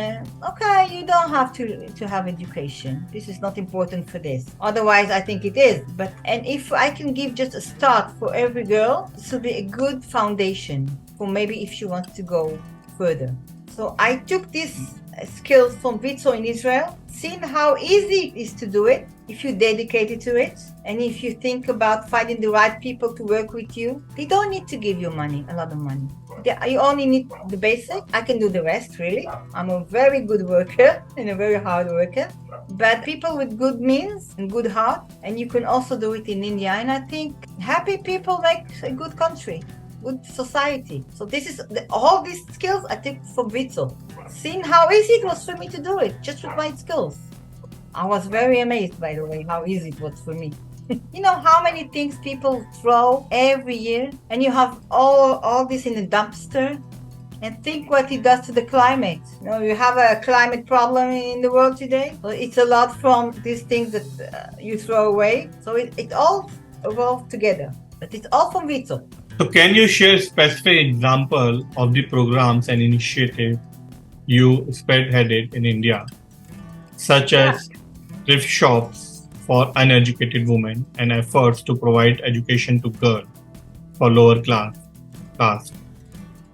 okay, you don't have to have education. This is not important for this. Otherwise, I think it is. And if I can give just a start for every girl, this will be a good foundation for maybe if she wants to go further. So I took this skills from Vizo in Israel, seeing how easy it is to do it if you're dedicated to it, and if you think about finding the right people to work with you. They don't need to give you money, a lot of money. You only need the basic. I can do the rest, really. I'm a very good worker and a very hard worker. but people with good means and good heart, and you can also do it in India. And I think happy people make a good country, good society. So this is all these skills I take from Vitso. Seeing how easy it was for me to do it, just with my skills. I was very amazed, by the way, how easy it was for me. You know how many things people throw every year, and you have all this in a dumpster. And think what it does to the climate. You know, you have a climate problem in the world today. So it's a lot from these things that you throw away. So it all evolved together. But it's all from Vitso. So, can you share specific example of the programs and initiatives you spearheaded in India, such as thrift shops for uneducated women and efforts to provide education to girls for lower caste?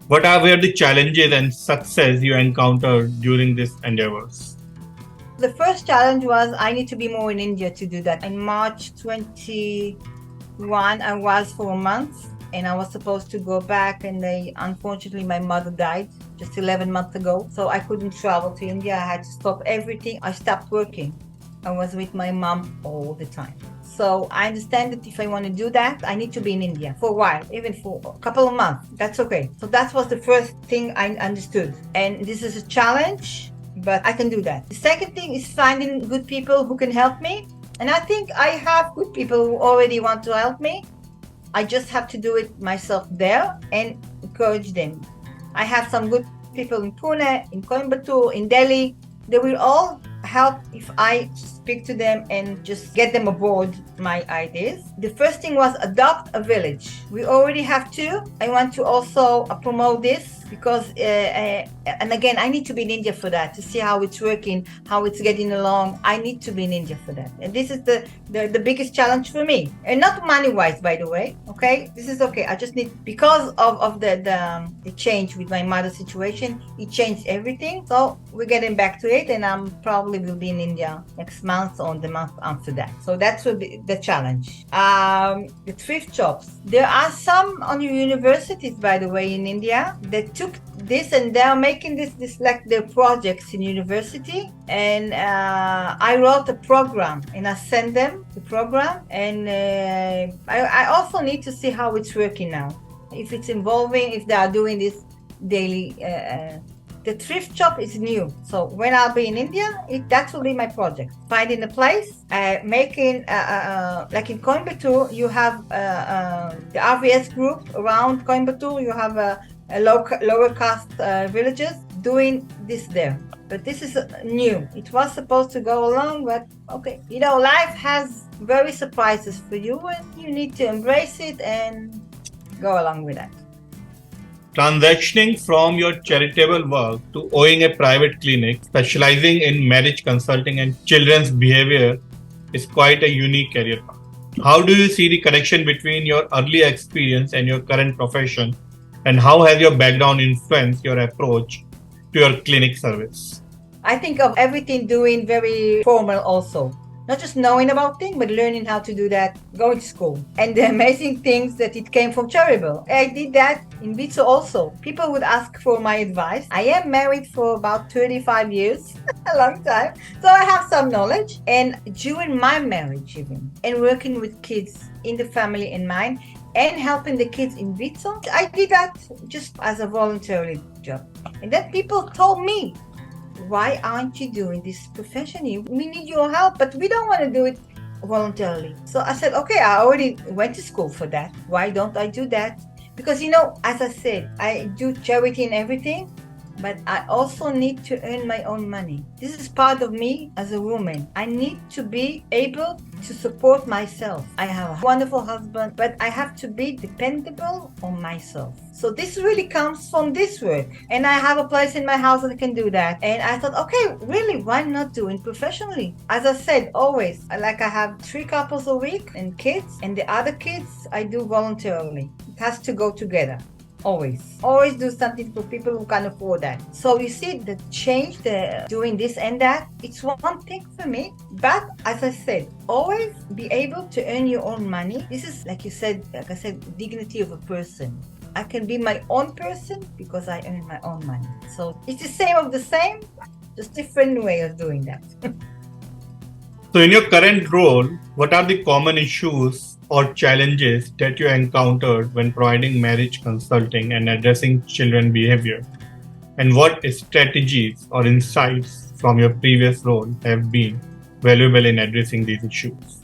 What were the challenges and success you encountered during these endeavors? The first challenge was I need to be more in India to do that. In March 21, I was for a month, and I was supposed to go back, and unfortunately my mother died just 11 months ago. So I couldn't travel to India. I had to stop everything. I stopped working. I was with my mom all the time. So I understand that if I want to do that, I need to be in India for a while, even for a couple of months. That's okay. So that was the first thing I understood. And this is a challenge, but I can do that. The second thing is finding good people who can help me. And I think I have good people who already want to help me. I just have to do it myself there and encourage them. I have some good people in Pune, in Coimbatore, in Delhi. They will all help if I speak to them and just get them aboard my ideas. The first thing was adopt a village. We already have two. I want to also promote this because, and again, I need to be in India for that, to see how it's working, how it's getting along. I need to be in India for that. And this is the biggest challenge for me. And not money-wise, by the way, okay? This is okay. I just need, because of the change with my mother's situation, it changed everything. So we're getting back to it, and I'm probably will be in India next month or the month after that. So that will be the challenge. The thrift shops. There are some on universities, by the way, in India that took this and they're making this like their projects in university. And I wrote a program and I sent them the program. And I also need to see how it's working now. If it's involving, if they are doing this daily. The thrift shop is new. So when I'll be in India, that will be my project. Finding a place, making, like in Coimbatore, you have the RVS group around Coimbatore, you have lower caste villages doing this there. But this is new. It was supposed to go along, but okay. You know, life has very surprises for you and you need to embrace it and go along with that. Transitioning from your charitable work to owning a private clinic specializing in marriage consulting and children's behavior is quite a unique career path. How do you see the connection between your early experience and your current profession, and how has your background influenced your approach to your clinic service? I think of everything doing very formal also. Not just knowing about things, but learning how to do that, going to school. And the amazing things that it came from charitable. I did that in Vitso also. People would ask for my advice. I am married for about 35 years, a long time. So I have some knowledge. And during my marriage even, and working with kids in the family in mind, and helping the kids in Vitso, I did that just as a voluntary job. And then people told me, why aren't you doing this professionally? We need your help, but we don't want to do it voluntarily. So I said, okay, I already went to school for that. Why don't I do that? Because, you know, as I said, I do charity and everything, but I also need to earn my own money. This is part of me as a woman. I need to be able to support myself. I have a wonderful husband, but I have to be dependable on myself. So this really comes from this work. And I have a place in my house that I can do that. And I thought, okay, really, why not doing professionally? As I said, always, I have 3 couples a week and kids, and the other kids I do voluntarily. It has to go together. Always do something for people who can afford that. So you see the change, the doing this and that, it's one thing for me. But as I said, always be able to earn your own money. This is, like I said, dignity of a person. I can be my own person because I earn my own money. So it's the same, just different way of doing that. So, in your current role, what are the common issues or challenges that you encountered when providing marriage consulting and addressing children behavior? And what strategies or insights from your previous role have been valuable in addressing these issues?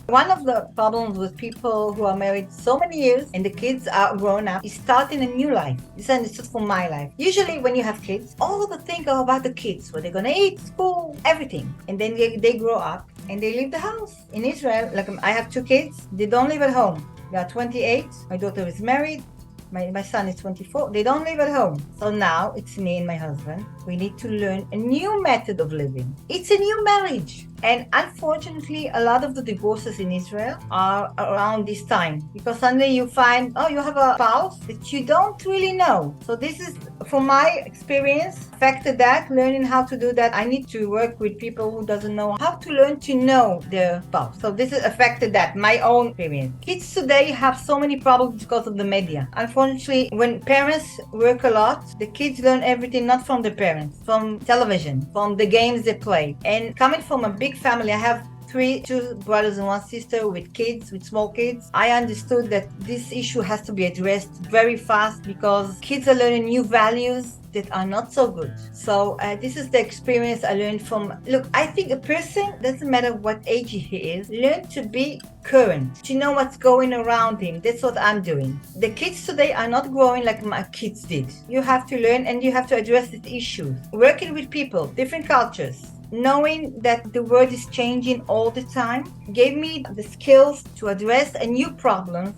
One of the problems with people who are married so many years and the kids are grown up is starting a new life. This is understood from my life. Usually when you have kids, all the think are about the kids, what they're gonna eat, school, everything. And then they grow up and they leave the house. In Israel, like I have two kids, they don't live at home. They are 28, my daughter is married, my son is 24. They don't live at home. So now it's me and my husband. We need to learn a new method of living. It's a new marriage. And unfortunately, a lot of the divorces in Israel are around this time because suddenly you find, oh, you have a spouse that you don't really know. So this is, from my experience, affected that, learning how to do that. I need to work with people who doesn't know how to learn to know their spouse. So this has affected that, my own experience. Kids today have so many problems because of the media. Unfortunately, when parents work a lot, the kids learn everything not from the parents, from television, from the games they play. And coming from a big family, I have two brothers and one sister with kids, with small kids. I understood that this issue has to be addressed very fast because kids are learning new values that are not so good. So this is the experience I learned from, look, I think a person, doesn't matter what age he is, learn to be current, to know what's going around him. That's what I'm doing. The kids today are not growing like my kids did. You have to learn and you have to address these issues. Working with people, different cultures, knowing that the world is changing all the time, gave me the skills to address a new problem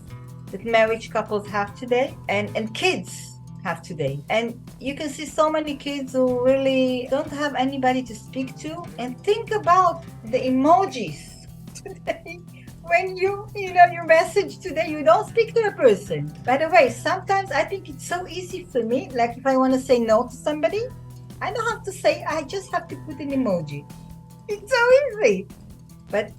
that marriage couples have today and kids have today. And you can see so many kids who really don't have anybody to speak to. And think about the emojis today. When you your message today, you don't speak to a person. By the way, sometimes I think it's so easy for me, like if I want to say no to somebody, I don't have to say, I just have to put an emoji. It's so easy. But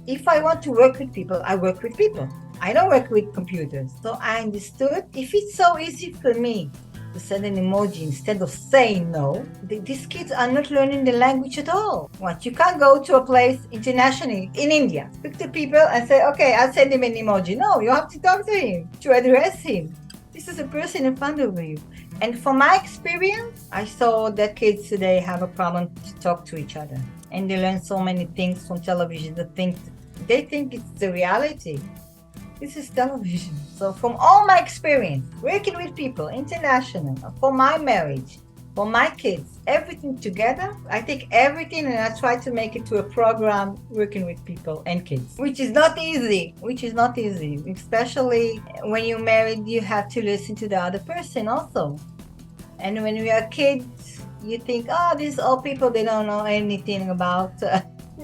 if I want to work with people, I work with people. I don't work with computers. So I understood, if it's so easy for me to send an emoji instead of saying no, these kids are not learning the language at all. What? You can't go to a place internationally in India, speak to people and say, okay, I'll send him an emoji. No, you have to talk to him, to address him. This is a person in front of you. And from my experience, I saw that kids today have a problem to talk to each other. And they learn so many things from television. They think it's the reality. This is television. So from all my experience, working with people, international, for my marriage, for my kids, everything together, I take everything and I try to make it to a program working with people and kids, which is not easy, especially when you're married, you have to listen to the other person also. And when we are kids, you think, oh, these old people, they don't know anything about the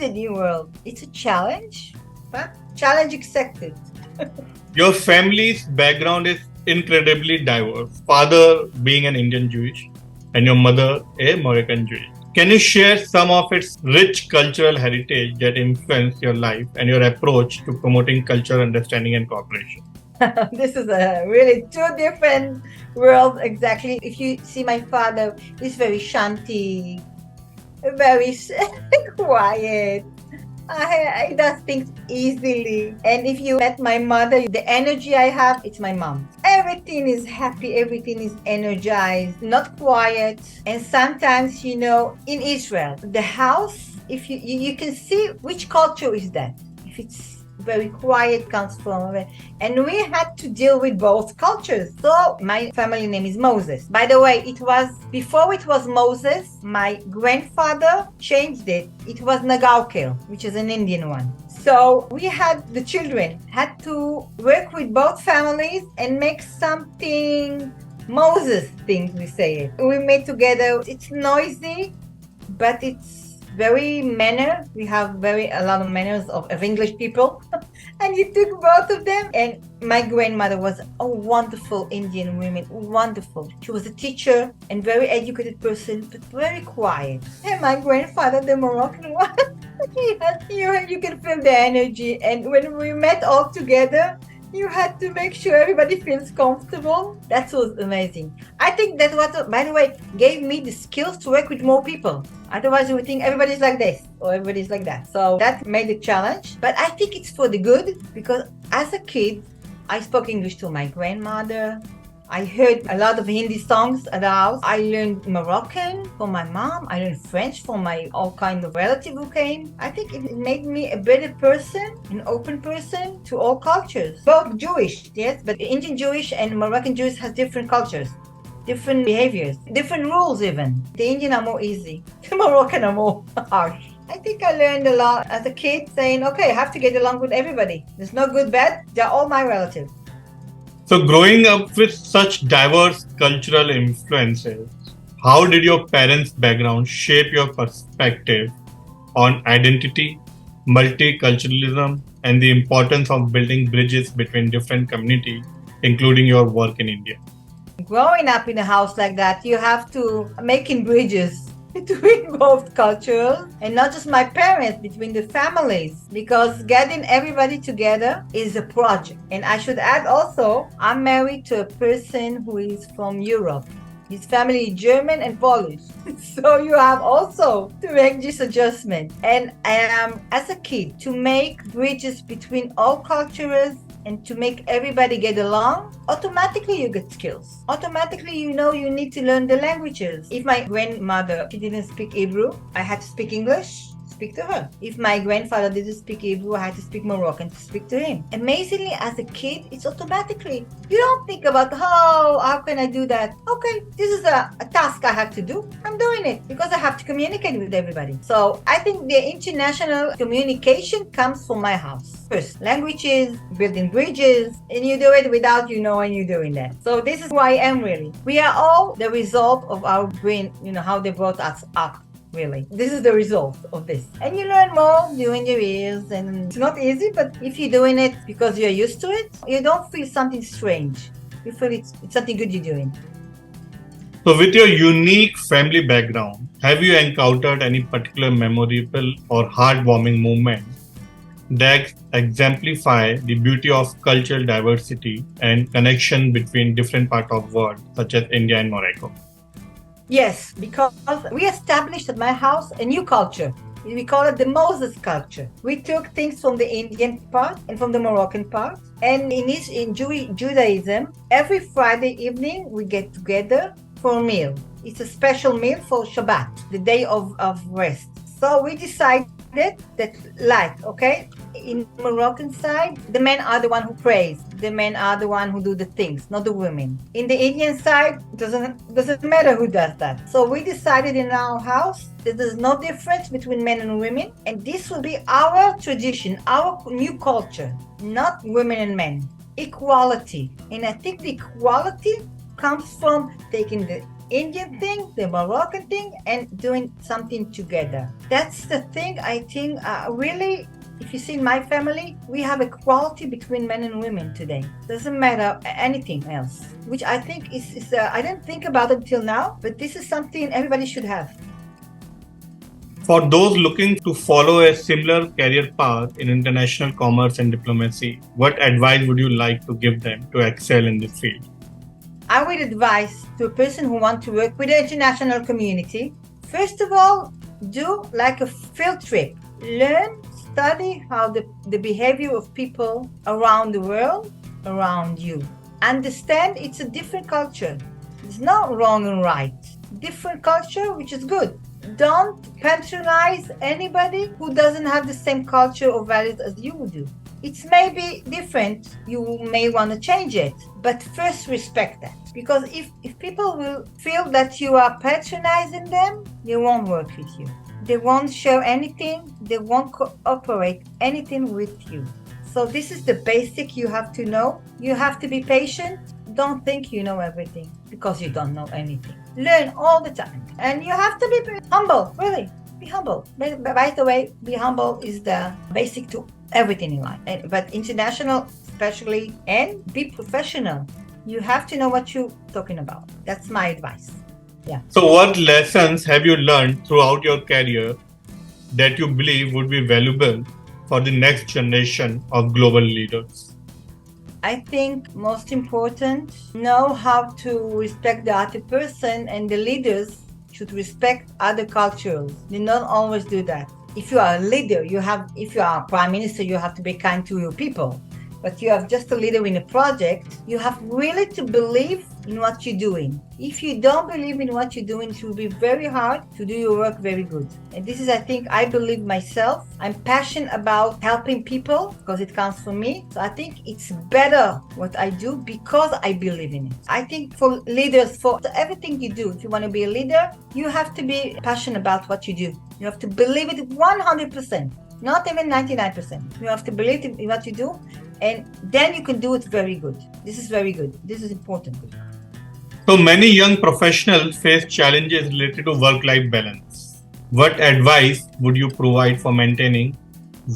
new world. It's a challenge, but challenge accepted. Your family's background is incredibly diverse. Father being an Indian Jewish and your mother a Moroccan Jewish. Can you share some of its rich cultural heritage that influenced your life and your approach to promoting cultural understanding and cooperation? This is a really two different worlds exactly. If you see my father, he's very shanty, very quiet. He does things easily. And if you met my mother, the energy I have, it's my mom. Everything is happy, everything is energized, not quiet. And sometimes, in Israel, the house, if you can see which culture is that. If it's very quiet, comes from, and we had to deal with both cultures. So my family name is Moses. By the way, before it was Moses, my grandfather changed it. It was Nagaukel, which is an Indian one. So the children had to work with both families and make something Moses things, we say it. We made together. It's noisy, but it's very manner. We have a lot of manners of English people. And you took both of them. And my grandmother was a wonderful Indian woman, wonderful. She was a teacher and very educated person, but very quiet. And my grandfather, the Moroccan one, you can feel the energy. And when we met all together, You had to make sure everybody feels comfortable. That was amazing. I think that what, by the way, gave me the skills to work with more people. Otherwise, you would think everybody's like this or everybody's like that. So that made a challenge. But I think it's for the good because as a kid, I spoke English to my grandmother. I heard a lot of Hindi songs at the house. I learned Moroccan from my mom. I learned French from my all kind of relative who came. I think it made me a better person, an open person to all cultures. Both Jewish, yes, but Indian Jewish and Moroccan Jewish has different cultures, different behaviors, different rules even. The Indian are more easy. The Moroccan are more harsh. I think I learned a lot as a kid saying, okay, I have to get along with everybody. There's no good, bad. They're all my relatives. So, growing up with such diverse cultural influences, how did your parents' background shape your perspective on identity, multiculturalism, and the importance of building bridges between different communities, including your work in India? Growing up in a house like that, you have to making bridges between both cultures and not just my parents, between the families, because getting everybody together is a project. And I should add also, I'm married to a person who is from Europe. His family is German and Polish. So you have also to make this adjustment. And as a kid, to make bridges between all cultures and to make everybody get along, automatically you get skills. Automatically you know you need to learn the languages. If my grandmother, she didn't speak Hebrew, I had to speak English. Speak to her. If my grandfather didn't speak Hebrew, I had to speak Moroccan to speak to him. Amazingly, as a kid, it's automatically. You don't think about, how can I do that? Okay, this is a task I have to do. I'm doing it because I have to communicate with everybody. So I think the international communication comes from my house. First, languages, building bridges, and you do it without you knowing you're doing that. So this is who I am really. We are all the result of our brain, how they brought us up. Really, this is the result of this, and you learn more during your years, and it's not easy, but if you're doing it because you're used to it, you don't feel something strange. You feel it's something good you're doing. So, with your unique family background, have you encountered any particular memorable or heartwarming moment that exemplify the beauty of cultural diversity and connection between different parts of the world, such as India and Morocco? Yes, because we established at my house a new culture. We call it the Moses culture. We took things from the Indian part and from the Moroccan part. And in Judaism, every Friday evening, we get together for a meal. It's a special meal for Shabbat, the day of rest. So we decided that, in Moroccan side, the men are the one who prays. The men are the one who do the things, not the women. In the Indian side, doesn't matter who does that. So we decided in our house that there's no difference between men and women, and this will be our tradition, our new culture, not women and men. Equality. And I think the equality comes from taking the Indian thing, the Moroccan thing, and doing something together. That's the thing I think really, if you see in my family, we have equality between men and women today. Doesn't matter anything else, which I think is I didn't think about it until now, but this is something everybody should have. For those looking to follow a similar career path in international commerce and diplomacy, what advice would you like to give them to excel in this field? I would advise to a person who wants to work with the international community, first of all, do like a field trip. Learn, study how the behavior of people around the world, around you. Understand it's a different culture. It's not wrong and right. Different culture, which is good. Don't patronize anybody who doesn't have the same culture or values as you do. It's maybe different, you may want to change it, but first respect that. Because if people will feel that you are patronizing them, they won't work with you. They won't share anything, they won't cooperate anything with you. So this is the basic you have to know. You have to be patient. Don't think you know everything because you don't know anything. Learn all the time. And you have to be humble, really. Be humble. By the way, be humble is the basic to everything in life. But international especially, and be professional. You have to know what you're talking about. That's my advice. Yeah. So what lessons have you learned throughout your career that you believe would be valuable for the next generation of global leaders? I think most important, know how to respect the other person, and the leaders should respect other cultures. They don't always do that. If you are a leader, if you are a prime minister, you have to be kind to your people. But you have just a leader in a project, you have really to believe in what you're doing. If you don't believe in what you're doing, it will be very hard to do your work very good. And this is, I think, I believe myself. I'm passionate about helping people because it comes from me. So I think it's better what I do because I believe in it. I think for leaders, for everything you do, if you want to be a leader, you have to be passionate about what you do. You have to believe it 100%, not even 99%. You have to believe in what you do, and then you can do it very good. This is very good. This is important. So many young professionals face challenges related to work-life balance. What advice would you provide for maintaining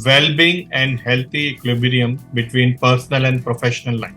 well-being and healthy equilibrium between personal and professional life?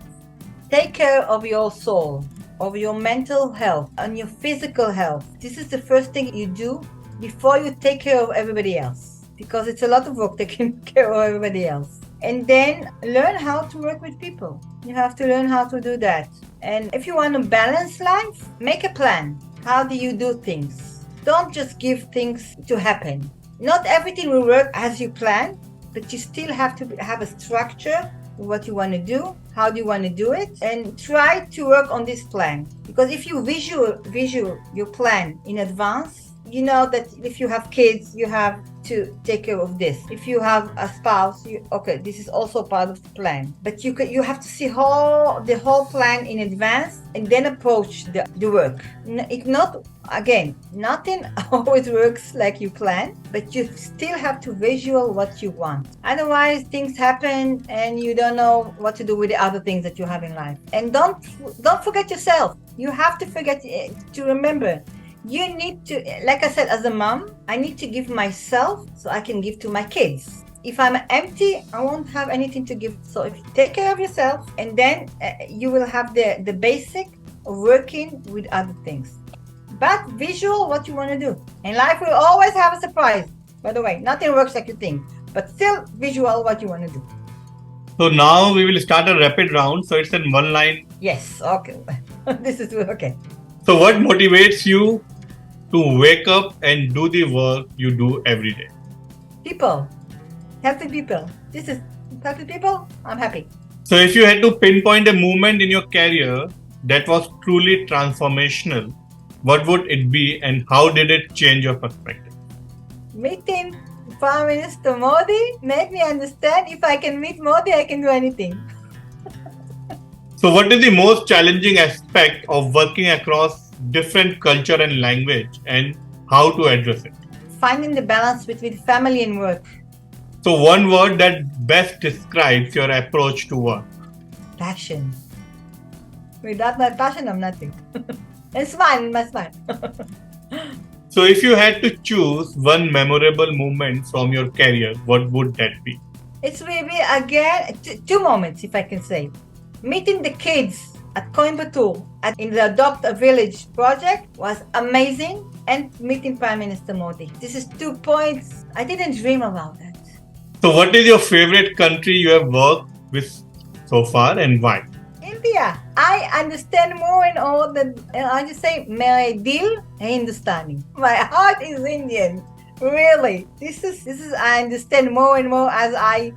Take care of your soul, of your mental health, and your physical health. This is the first thing you do before you take care of everybody else, because it's a lot of work taking care of everybody else. And then learn how to work with people. You have to learn how to do that. And if you want a balanced life, make a plan. How do you do things? Don't just give things to happen. Not everything will work as you plan, but you still have to have a structure of what you want to do, how do you want to do it, and try to work on this plan. Because if you visual your plan in advance, you know that if you have kids, you have to take care of this. If you have a spouse, this is also part of the plan. But you have to see the whole plan in advance and then approach the work. It's not, again, nothing always works like you plan, but you still have to visual what you want. Otherwise, things happen and you don't know what to do with the other things that you have in life. And don't forget yourself. You have to to remember. You need to, like I said, as a mom, I need to give myself so I can give to my kids. If I'm empty, I won't have anything to give. So if you take care of yourself, and then you will have the basic of working with other things. But visual what you want to do. And life will always have a surprise. By the way, nothing works like you think, but still visual what you want to do. So now we will start a rapid round. So it's in one line. Yes, okay. This is okay. So what motivates you to wake up and do the work you do every day? People. Healthy people. This is healthy people. I'm happy. So if you had to pinpoint a moment in your career that was truly transformational, what would it be and how did it change your perspective? Meeting Prime Minister Modi made me understand if I can meet Modi, I can do anything. So what is the most challenging aspect of working across different culture and language and how to address it? Finding the balance between family and work. So one word that best describes your approach to work. Passion. Without my passion, I'm nothing. And smile, my smile. So if you had to choose one memorable moment from your career, what would that be? It's maybe again, two moments, if I can say. Meeting the kids at Coimbatore in the Adopt a Village project was amazing, and meeting Prime Minister Modi. This is 2 points. I didn't dream about that. So what is your favorite country you have worked with so far and why? India. I understand more and all than I just say, my dil Hindustani. My heart is Indian. Really. This is I understand more and more as I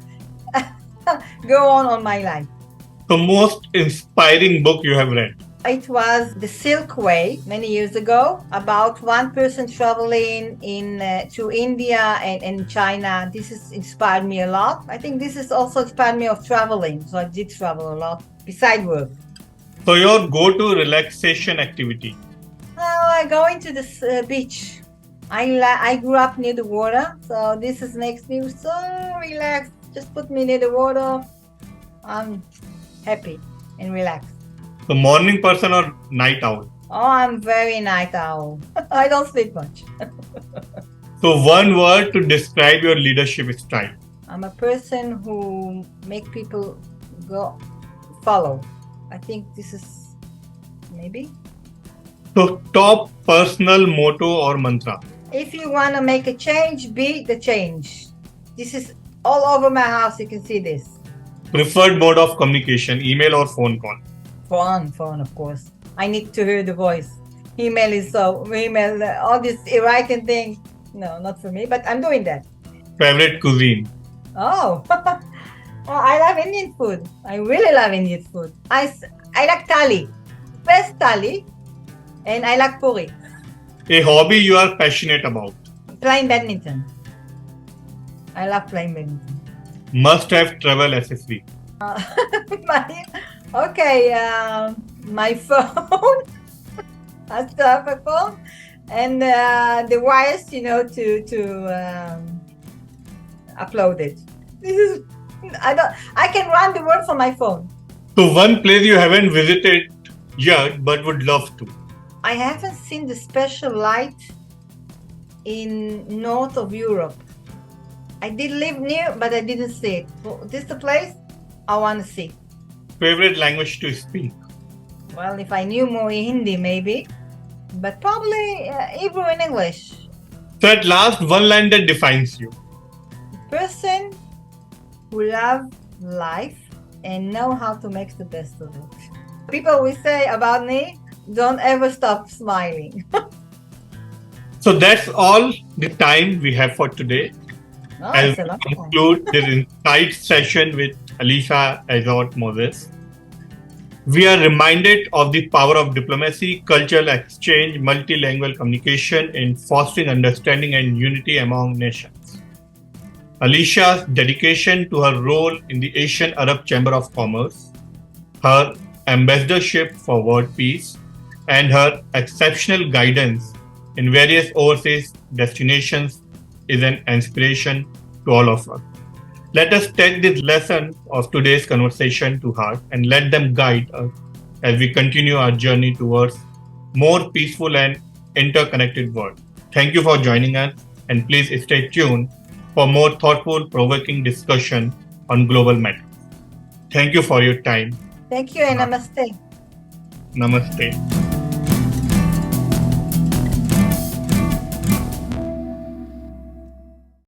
go on my life. The most inspiring book you have read? It was The Silk Way many years ago, about one person traveling to India and China. This has inspired me a lot. I think this has also inspired me of traveling. So I did travel a lot beside work. So your go-to relaxation activity? I go into the beach. I grew up near the water, so this makes me so relaxed. Just put me near the water. I'm happy and relaxed. The morning person or night owl? Oh, I'm very night owl. I don't sleep much. So one word to describe your leadership style? I'm a person who make people follow. I think this is maybe. So top personal motto or mantra? If you want to make a change, be the change. This is all over my house. You can see this. Preferred mode of communication, email or phone call? Phone, of course. I need to hear the voice. Email, all this writing thing. No, not for me, but I'm doing that. Favorite cuisine? Oh, I love Indian food. I really love Indian food. I like thali, best thali, and I like puri. A hobby you are passionate about? Playing badminton. I love playing badminton. Must have travel accessory? My phone. I still have a phone, and the wires, to upload it. This is I can run the world from my phone. So one place you haven't visited yet but would love to? I haven't seen the special light in north of Europe. I did live near, but I didn't see it. This is the place I want to see. Favorite language to speak? Well, if I knew more Hindi, maybe, but probably Hebrew and English. So at last, one line that defines you. Person who love life and know how to make the best of it. People will say about me, don't ever stop smiling. So that's all the time we have for today. As we conclude this insight session with Alisa Eshet Moses, we are reminded of the power of diplomacy, cultural exchange, multilingual communication in fostering understanding and unity among nations. Alicia's dedication to her role in the Asian Arab Chamber of Commerce, her ambassadorship for world peace, and her exceptional guidance in various overseas destinations is an inspiration to all of us. Let us take this lesson of today's conversation to heart and let them guide us as we continue our journey towards more peaceful and interconnected world. Thank you for joining us, and please stay tuned for more thoughtful, provoking discussion on global matters. Thank you for your time. Thank you and namaste. Namaste.